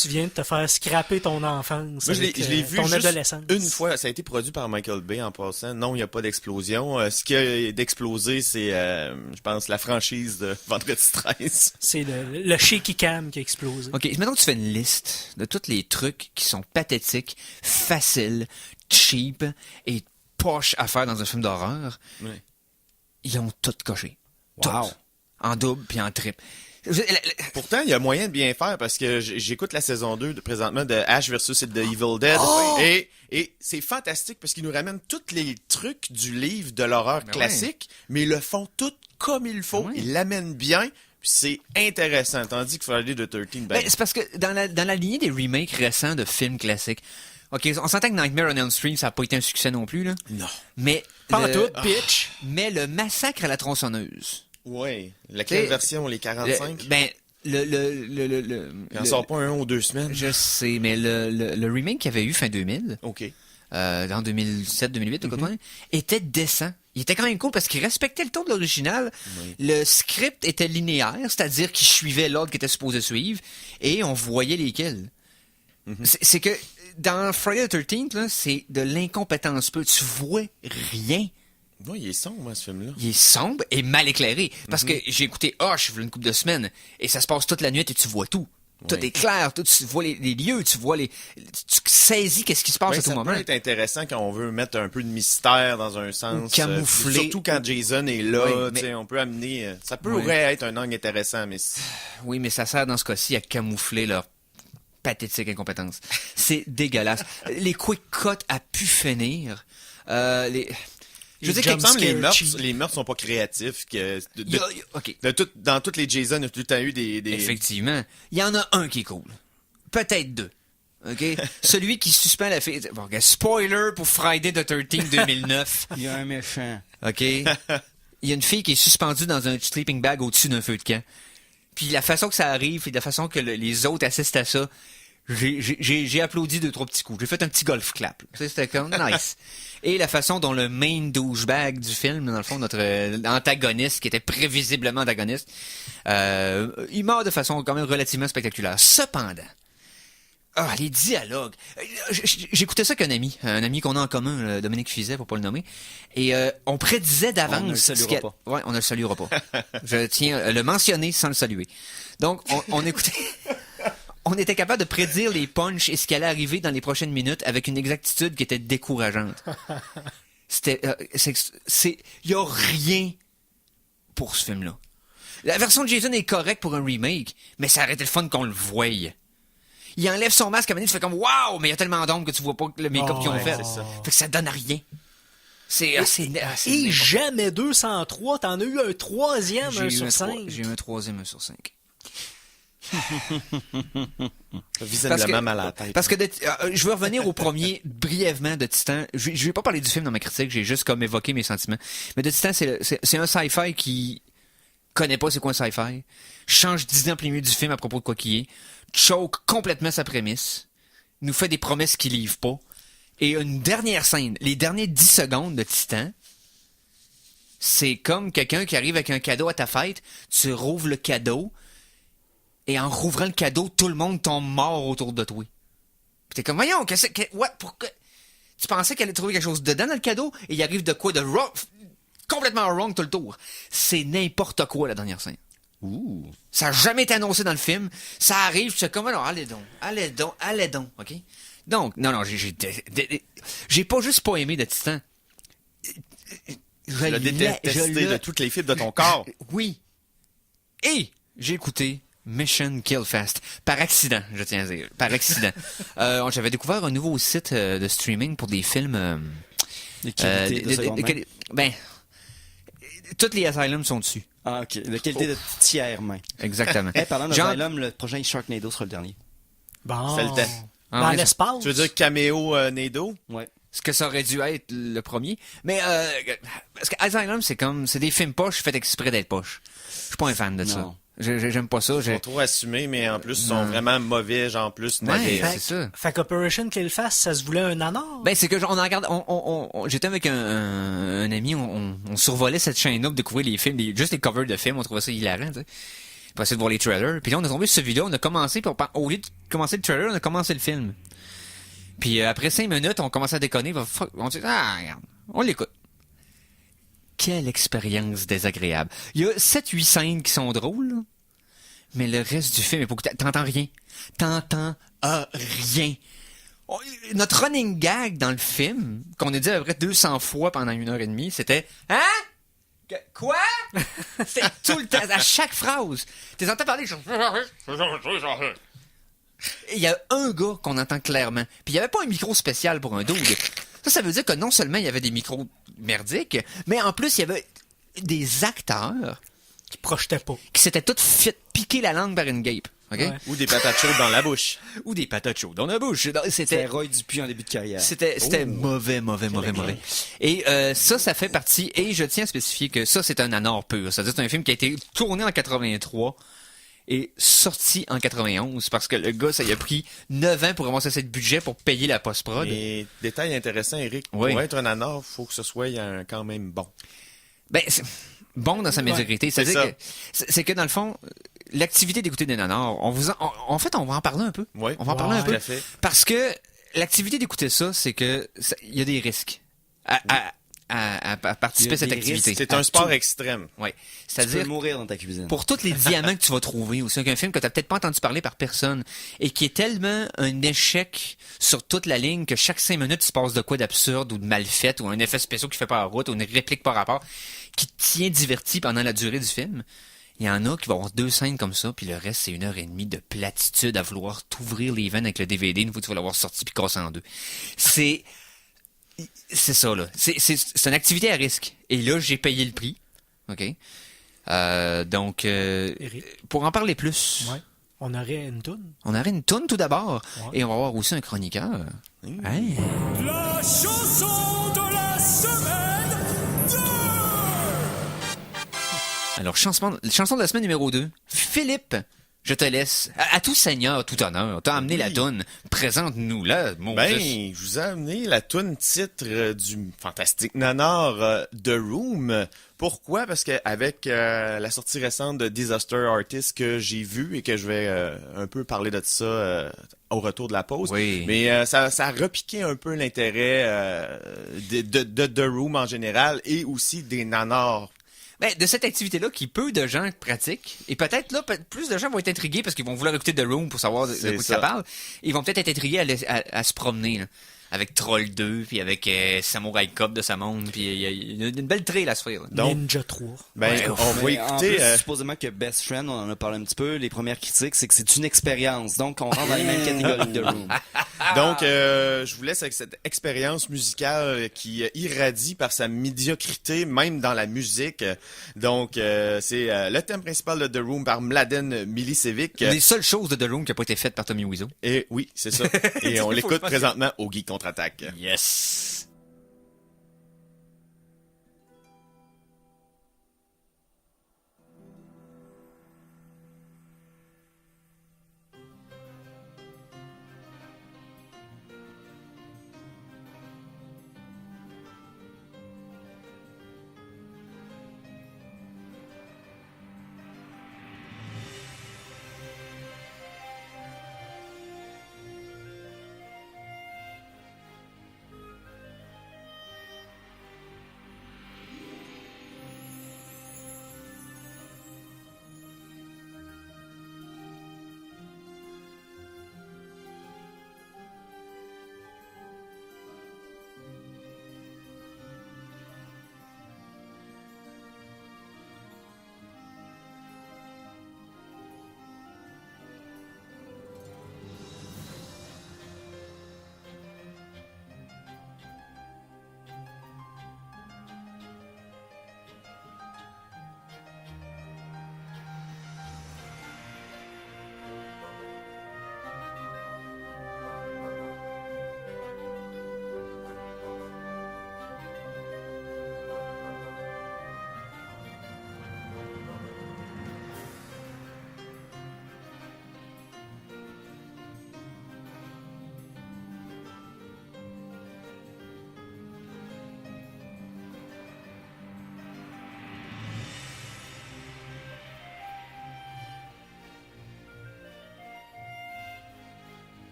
Tu viens de te faire scraper ton enfance. Moi, je l'ai vu ton juste adolescence. une fois. Ça a été produit par Michael Bay en passant. Non, il n'y a pas d'explosion. Ce qui a d'explosé, c'est, je pense, la franchise de Vendredi 13. C'est le shaky cam qui a explosé. OK, maintenant que tu fais une liste de tous les trucs qui sont pathétiques, faciles, cheap et poche à faire dans un film d'horreur, ils ont tout coché. Wow. Tout. En double puis en triple. Pourtant, il y a moyen de bien faire parce que j'écoute la saison 2 présentement de Ash vs. The Evil Dead et c'est fantastique parce qu'ils nous ramènent tous les trucs du livre de l'horreur classique, mais ils le font tout comme il faut. Ouais. Ils l'amènent bien, puis c'est intéressant. Tandis que Friday the 13th, c'est parce que dans la lignée des remakes récents de films classiques, OK, on s'entend que Nightmare on Elm Street, ça n'a pas été un succès non plus, là. Non. Mais pas tout, bitch. Mais le Massacre à la tronçonneuse. Oui. Laquelle version, les 45? Il en sort pas 1 ou 2 semaines. Je sais, mais le remake qu'il y avait eu fin 2000, OK. en 2007-2008, était décent. Il était quand même cool parce qu'il respectait le ton de l'original. Oui. Le script était linéaire, c'est-à-dire qu'il suivait l'ordre qu'il était supposé suivre, et on voyait lesquels. C'est que dans Friday the 13th, là, c'est de l'incompétence peu. Tu vois rien. Oui, il est sombre, ce film-là. Il est sombre et mal éclairé. Parce que j'ai écouté Hush une couple de semaines, et ça se passe toute la nuit et tu vois tout. Tout est clair, tu vois les lieux, tu vois tu saisis qu'est-ce qui se passe à tout moment. Ça peut être intéressant quand on veut mettre un peu de mystère dans un sens. Camoufler. Surtout quand Jason est là, on peut amener... Ça pourrait être un angle intéressant, mais... Oui, mais ça sert dans ce cas-ci à camoufler leur pathétique incompétence. C'est dégueulasse. Les quick cuts à pu finir. Je veux dire, les meurtres sont pas créatifs. Dans toutes les Jason, il y a tout le temps eu des... Effectivement. Il y en a un qui est cool. Peut-être deux. OK? Celui qui suspend la fille... Bon, spoiler pour Friday the 13th 2009. Il y a un méchant. OK? Il y a une fille qui est suspendue dans un sleeping bag au-dessus d'un feu de camp. Puis la façon que ça arrive et la façon que les autres assistent à ça, j'ai applaudi 2-3 petits coups. J'ai fait un petit golf clap. C'était comme nice. Et la façon dont le main douchebag du film, dans le fond, notre antagoniste, qui était prévisiblement antagoniste, il meurt de façon quand même relativement spectaculaire. Cependant, les dialogues. J'écoutais ça qu'un ami qu'on a en commun, Dominique Fizet, pour pas le nommer, et on prédisait d'avance... On ne le saluera pas. Ouais, on ne le saluera pas. Je tiens à le mentionner sans le saluer. Donc, on écoutait... On était capable de prédire les punchs et ce qui allait arriver dans les prochaines minutes avec une exactitude qui était décourageante. Il y a rien pour ce film-là. La version de Jason est correcte pour un remake, mais ça aurait été le fun qu'on le voie. Il enlève son masque à Manny, tu fais comme waouh, mais il y a tellement d'ombre que tu vois pas le make-up qu'ils ont fait. Ça. Fait que ça donne rien. Et jamais 203, t'en as eu un troisième, un sur 5. J'ai eu un troisième, un sur 5. Visiblement mal à la tête. Parce que je veux revenir au premier brièvement de Titan. Je vais pas parler du film dans ma critique, j'ai juste comme évoqué mes sentiments. Mais de Titan, c'est un sci-fi qui connaît pas c'est quoi un sci-fi, change d'idée en plein milieu du film à propos de quoi qu'il est, choke complètement sa prémisse, nous fait des promesses qu'il livre pas, et une dernière scène, les derniers 10 secondes de Titan, c'est comme quelqu'un qui arrive avec un cadeau à ta fête, tu rouvres le cadeau, et en rouvrant le cadeau, tout le monde tombe mort autour de toi. Puis t'es comme, voyons, pourquoi? Tu pensais qu'elle allait trouver quelque chose dedans dans le cadeau, et il arrive de quoi de wrong, complètement wrong tout le tour. C'est n'importe quoi, la dernière scène. Ouh. Ça n'a jamais été annoncé dans le film. Ça arrive, c'est comme, alors, allez donc, OK? Donc, non, j'ai pas juste pas aimé de Titan. Je l'ai détesté de toutes les fibres de ton corps. Oui. Et j'ai écouté Mission Kill Fast. Par accident, je tiens à dire. Par accident. J'avais découvert un nouveau site de streaming pour des films... toutes les Asylums sont dessus. Ah, OK. La qualité de tiers main. Exactement. Parlant d'Asylum, le prochain Sharknado sera le dernier. Bon. C'est le temps. Dans l'espace. Tu veux dire caméo Nado? Ouais. Ce que ça aurait dû être le premier. Mais, parce que Asylum, c'est des films poches faits exprès d'être poches. Je suis pas un fan de ça. J'aime pas ça. Ils sont trop assumés, mais en plus, ils sont vraiment mauvais, genre plus mauvais. C'est ça. Fait qu'Operation Kill Fast, ça se voulait un nanar? Ben, c'est que on en regarde, j'étais avec un ami, on survolait cette chaîne-là pour découvrir les films, juste les covers de films, on trouvait ça hilarant, tu sais. Pour essayer de voir les trailers. Puis là, on a tombé sur celui-là, on a commencé, puis au lieu de commencer le trailer, on a commencé le film. Puis après 5 minutes, on commençait à déconner, on dit, regarde, on l'écoute. Quelle expérience désagréable. Il y a 7-8 scènes qui sont drôles, là, mais le reste du film est beaucoup... T'entends rien. T'entends rien. Notre running gag dans le film, qu'on a dit à peu près 200 fois pendant 1h30, c'était « Hein? Quoi? » C'était tout le temps, à chaque phrase. T'es entends parler, il y a un gars qu'on entend clairement. Puis il n'y avait pas un micro spécial pour un dude. Ça veut dire que non seulement il y avait des micros merdiques, mais en plus il y avait des acteurs qui projetaient pas. Qui s'étaient tous fait piquer la langue par une guêpe. Okay? Ouais. Ou des patates chaudes dans la bouche. Ou des patates chaudes dans la bouche. C'était Roy Dupuis en début de carrière. C'était mauvais. Et ça fait partie, et je tiens à spécifier que ça, c'est un nanar pur. C'est-à-dire c'est un film qui a été tourné en 83 et sorti en 91 parce que le gars, ça y a pris 9 ans pour avoir assez de budget pour payer la post-prod. Et détail intéressant, Eric, pour être un nanar, il faut que ce soit quand même bon. Ben, c'est bon dans sa médiocrité. C'est-à-dire que c'est que dans le fond, l'activité d'écouter des nanars, en fait, on va en parler un peu. Oui. On va en parler un peu. Fait. Parce que l'activité d'écouter ça, c'est que il y a des risques à participer à cette activité. C'est un sport extrême. Oui. C'est-à-dire, tu peux mourir dans ta cuisine. Pour tous les diamants que tu vas trouver aussi, un film que tu n'as peut-être pas entendu parler par personne et qui est tellement un échec sur toute la ligne que chaque 5 minutes, il se passe de quoi d'absurde ou de mal fait ou un effet spécial qui fait pas la route ou une réplique par rapport qui te tient diverti pendant la durée du film. Il y en a qui vont avoir 2 scènes comme ça, puis le reste, c'est 1h30 de platitude à vouloir t'ouvrir les veines avec le DVD une fois que tu vas l'avoir sorti puis casser en deux. C'est ça, là. C'est une activité à risque. Et là, j'ai payé le prix. OK? Donc, pour en parler plus... Ouais. On aurait une toune. On aurait une toune tout d'abord. Ouais. Et on va avoir aussi un chroniqueur. Hey. La chanson de la semaine 2! Alors, chanson de la semaine numéro 2. Philippe, je te laisse. À tout seigneur, tout honneur. T'as amené la toune. Présente-nous-la, mon fils. Je vous ai amené la toune titre du fantastique nanar The Room. Pourquoi? Parce qu'avec la sortie récente de Disaster Artist que j'ai vue et que je vais un peu parler de ça au retour de la pause, oui. Mais ça a repiqué un peu l'intérêt de The Room en général et aussi des nanars. Ben, de cette activité-là qui peu de gens pratiquent, et peut-être là, plus de gens vont être intrigués parce qu'ils vont vouloir écouter The Room pour savoir de quoi ça parle. Ils vont peut-être être intrigués à se promener, là, avec Troll 2, puis avec Samurai Cop de sa monde, puis il y a une belle trail à se faire. Donc, Ninja 3. On va écouter... En plus, supposément que Best Friend, on en a parlé un petit peu, les premières critiques, c'est que c'est une expérience. Donc, on rentre dans les mêmes catégories que The Room. Donc, je vous laisse avec cette expérience musicale qui irradie par sa médiocrité, même dans la musique. Donc, c'est le thème principal de The Room par Mladen Milicevic. Les seules choses de The Room qui n'ont pas été faites par Tommy Wiseau. Et oui, c'est ça. Et on l'écoute présentement au Geek Contre-Attaque. Yes!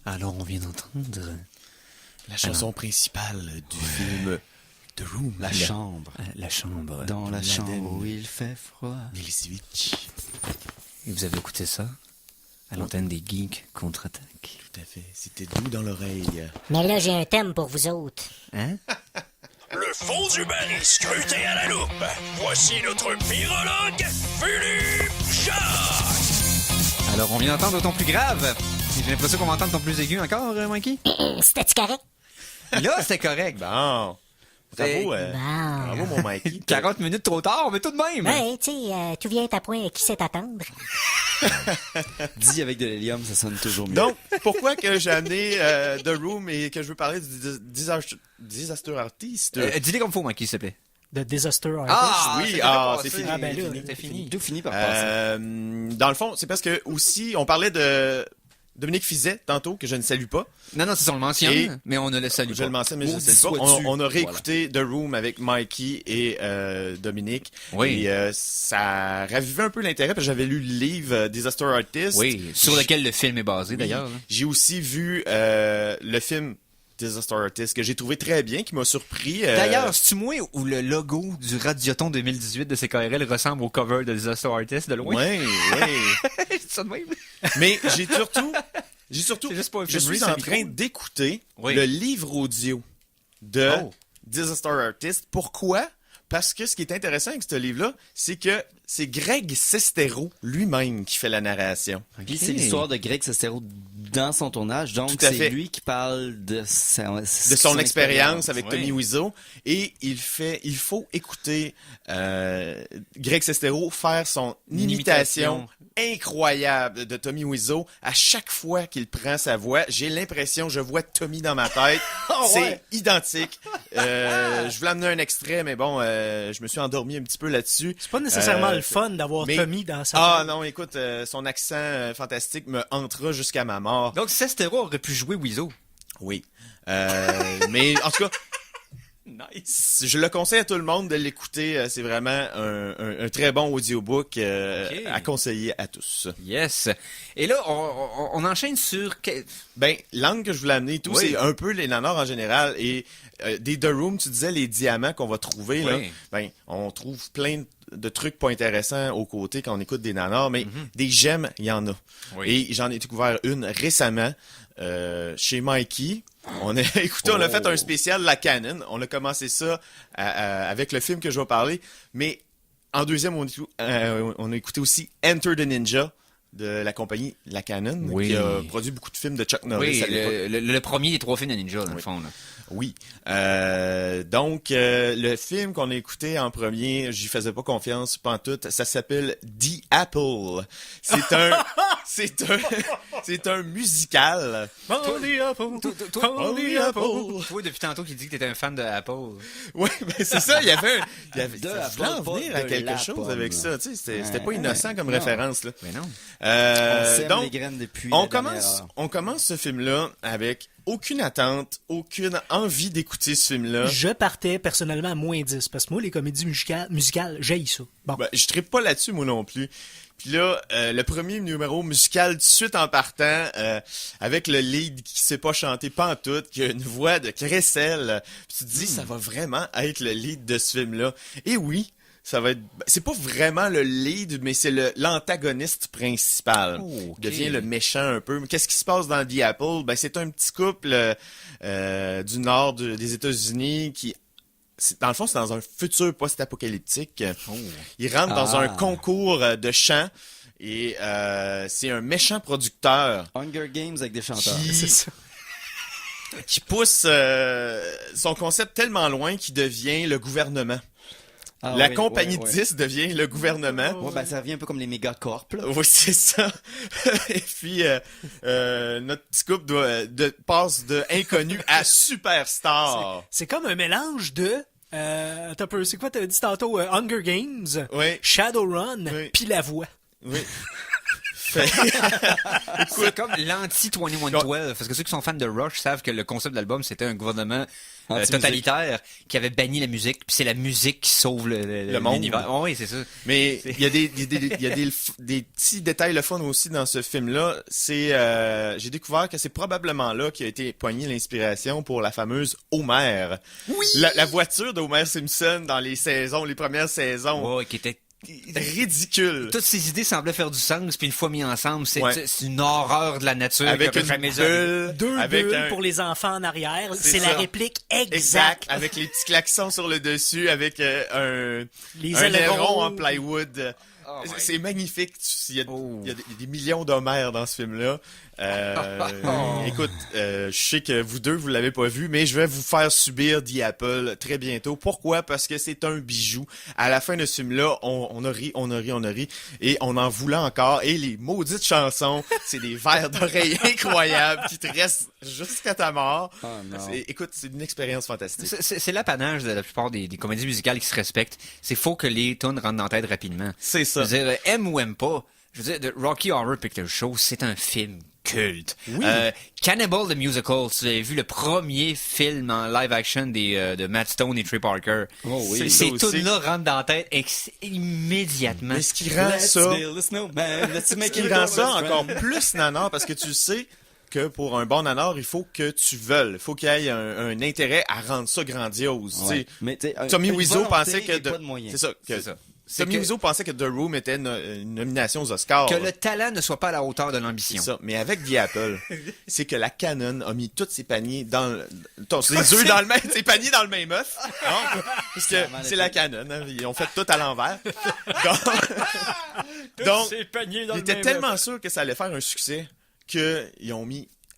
Alors, on vient d'entendre... La chanson principale du film The Room. La chambre. La chambre. Dans la chambre où il fait froid. Milicevic. Et vous avez écouté ça à l'antenne des Geeks Contre-Attaque. Tout à fait. C'était doux dans l'oreille. Mais là, j'ai un thème pour vous autres. Hein? Le fond du baril scruté à la loupe. Voici notre virologue, Philippe Jacques. Alors, on vient d'entendre ton plus grave. J'ai l'impression qu'on va entendre ton plus aigu encore, Mikey. C'était-tu correct? Là, c'est correct. Bon. Bravo, bravo, mon Mikey. 40 minutes trop tard, mais tout de même. Ouais, tu sais, tout vient à point à qui sait attendre. Dit avec de l'hélium, ça sonne toujours mieux. Donc, pourquoi que j'ai amené The Room et que je veux parler du Disaster Artist? Dis-les comme faut, Mikey, s'il te plaît. De Disaster Artist. C'est fini. Ah, ben là, c'est fini. Tout finit par passer. Dans le fond, c'est parce que aussi, on parlait de Dominique Fizet, tantôt, que je ne salue pas. Non, c'est son mention, mais on ne le salue pas. Je le mentionne, mais je ne le salue pas. On a réécouté The Room avec Mikey et Dominique. Oui. Et ça ravivait un peu l'intérêt, parce que j'avais lu le livre Disaster Artist. Oui, sur lequel le film est basé, d'ailleurs. J'ai aussi vu le film Disaster Artist, que j'ai trouvé très bien, qui m'a surpris. D'ailleurs, c'est-tu moi où le logo du Radioton 2018 de CKRL ressemble au cover de Disaster Artist de loin? Oui. C'est ça de même. Mais j'ai surtout, je suis en train d'écouter d'écouter le livre audio de Disaster Artist. Pourquoi? Parce que ce qui est intéressant avec ce livre-là, c'est que c'est Greg Sestero lui-même qui fait la narration. Puis c'est l'histoire de Greg Sestero dans son tournage. Donc, c'est lui qui parle de son expérience avec Tommy Wiseau. Et il faut écouter Greg Sestero faire son imitation incroyable de Tommy Wiseau. À chaque fois qu'il prend sa voix, j'ai l'impression que je vois Tommy dans ma tête. C'est identique. Je voulais amener un extrait, mais bon, je me suis endormi un petit peu là-dessus. C'est pas nécessairement le fun d'avoir Tommy dans sa tête. Non, écoute, son accent fantastique me hantera jusqu'à ma mort. Donc, Sestero aurait pu jouer Wiseau. Oui. Mais en tout cas... Nice. Je le conseille à tout le monde de l'écouter. C'est vraiment un très bon audiobook à conseiller à tous. Yes. Et là, on enchaîne sur... l'angle que je voulais amener, c'est un peu les nanars en général. Et des The Room, tu disais les diamants qu'on va trouver. Là, on trouve plein de trucs pas intéressants aux côtés quand on écoute des nanars, mais des gemmes, il y en a. Oui. Et j'en ai découvert une récemment chez Mikey. On a fait un spécial La Canon. On a commencé ça avec le film que je vais parler. Mais en deuxième, on a écouté aussi Enter the Ninja de la compagnie La Canon, qui a produit beaucoup de films de Chuck Norris à l'époque. Le premier des 3 films de Ninja, dans le fond. Là. Oui. Donc, le film qu'on a écouté en premier, j'y faisais pas confiance, pantoute. Ça s'appelle The Apple. C'est un musical. Toi, depuis tantôt, qui dit que t'étais un fan de Apple. Oui, mais c'est ça. Il y avait ça voulait en venir à quelque chose avec ça. Tu sais, c'était pas innocent comme référence, là. Mais non. On sème les graines depuis on commence ce film-là avec aucune attente, aucune envie d'écouter ce film-là. Je partais personnellement à moins 10, parce que moi, les comédies musicales, j'haïs ça. Bon. Je trippe pas là-dessus, moi non plus. Puis là, le premier numéro musical, tout de suite en partant, avec le lead qui sait pas chanter pantoute, qui a une voix de crécelle. Puis tu te dis, ça va vraiment être le lead de ce film-là. Et oui, ça va être... C'est pas vraiment le lead, mais c'est l'antagoniste principal. Il devient le méchant un peu. Qu'est-ce qui se passe dans The Apple? C'est un petit couple du nord des États-Unis qui... Dans le fond, c'est dans un futur post-apocalyptique. Ils rentrent dans un concours de chant et c'est un méchant producteur. Hunger Games avec des chanteurs. C'est ça. Qui pousse son concept tellement loin qu'il devient le gouvernement. La compagnie 10 devient le gouvernement. Ça revient un peu comme les mégacorps. Oui, c'est ça. Et puis, notre petit couple passe de inconnu à superstar. C'est comme un mélange de... Attends un peu, c'est quoi t'avais dit tantôt? Hunger Games, Shadowrun, puis La Voix. Oui. C'est comme l'anti-2112, parce que ceux qui sont fans de Rush savent que le concept de l'album, c'était un gouvernement totalitaire qui avait banni la musique, puis c'est la musique qui sauve le monde. L'univers. Oh, oui, c'est ça. Mais il y a des petits détails le fun aussi dans ce film-là. J'ai découvert que c'est probablement là qu'a été poignée l'inspiration pour la fameuse Homer. Oui! La voiture d'Homer Simpson dans les premières saisons. Oui, qui était ridicule. Toutes ces idées semblaient faire du sens, puis une fois mis ensemble, c'est une horreur de la nature. Avec une bulle, deux bulles pour les enfants en arrière. C'est la réplique exacte. Avec les petits klaxons sur le dessus, avec un ailerons en plywood. C'est magnifique. Il y a des millions d'Homères dans ce film-là. Écoute, je sais que vous deux, vous l'avez pas vu, mais je vais vous faire subir The Apple très bientôt. Pourquoi? Parce que c'est un bijou. À la fin de ce film-là, on a ri, et on en voulait encore. Et les maudites chansons, c'est des vers d'oreilles incroyables qui te restent jusqu'à ta mort. Oh, écoute, c'est une expérience fantastique. C'est l'apanage de la plupart des comédies musicales qui se respectent. C'est faut que les tunes rentrent dans la tête rapidement. C'est ça. Je veux dire, aime ou aime pas. Je veux dire, The Rocky Horror Picture Show, c'est un film culte. Oui. Cannibal the Musical, si vous avez vu le premier film en live action de Matt Stone et Trey Parker. Oh oui. Ces tunes-là rentrent dans la tête immédiatement. Mais ce qui rend ça encore plus nanar, parce que tu sais que pour un bon nanar, il faut que tu veuilles. Il faut qu'il y ait un intérêt à rendre ça grandiose. Ouais. Mais Tommy Wiseau pensait que... pas de moyens. C'est ça. Tommy Wiseau pensait que The Room était une nomination aux Oscars. Que le talent ne soit pas à la hauteur de l'ambition. C'est ça. Mais avec The Apple, c'est que la Canon a mis tous ses paniers dans ses œufs dans le même, ses paniers dans le même œuf. Parce que c'est la Canon. Hein, ils ont fait tout à l'envers. Donc ils étaient tellement sûrs que ça allait faire un succès qu'ils ont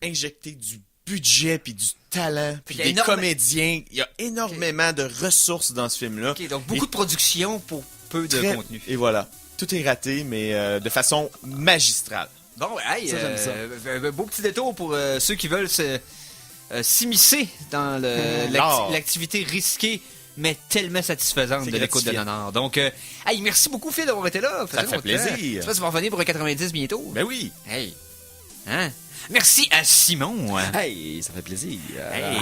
injecté du budget puis du talent puis des comédiens. Il y a énormément de ressources dans ce film-là. Okay, donc beaucoup de production pour peu de contenu. Et voilà. Tout est raté, mais de façon magistrale. Bon, hey, un beau petit détour pour ceux qui veulent s'immiscer dans l'activité risquée, mais tellement satisfaisante de l'écoute de Nanar. Donc, hey, merci beaucoup, Phil, d'avoir été là. Ça fait plaisir. Tu vas va revenir pour un 90 bientôt. Ben oui. Hey. Hein? Merci à Simon. Hey, ça fait plaisir. Hey,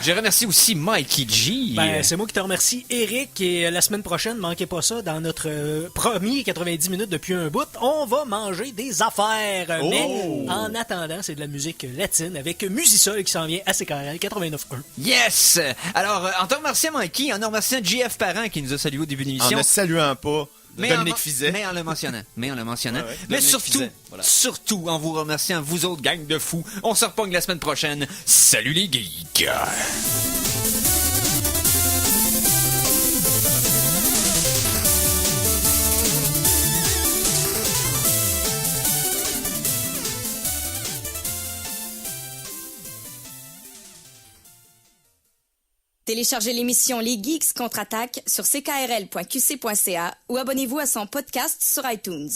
je remercie aussi Mikey G. Ben, c'est moi qui te remercie, Eric. Et la semaine prochaine, manquez pas ça, dans notre premier 90 minutes depuis un bout, on va manger des affaires. Oh! Mais en attendant, c'est de la musique latine avec Musisol qui s'en vient à CKRL 89.1. Yes! Alors, en te remerciant Mikey, en te remerciant JF Parent qui nous a salué au début de l'émission. En ne saluant pas Dominique Fizet. Mais en le mentionnant. Ouais, mais surtout, en vous remerciant, vous autres gang de fous. On se repogne la semaine prochaine. Salut les geeks! Téléchargez l'émission Les Geeks contre-attaque sur ckrl.qc.ca ou abonnez-vous à son podcast sur iTunes.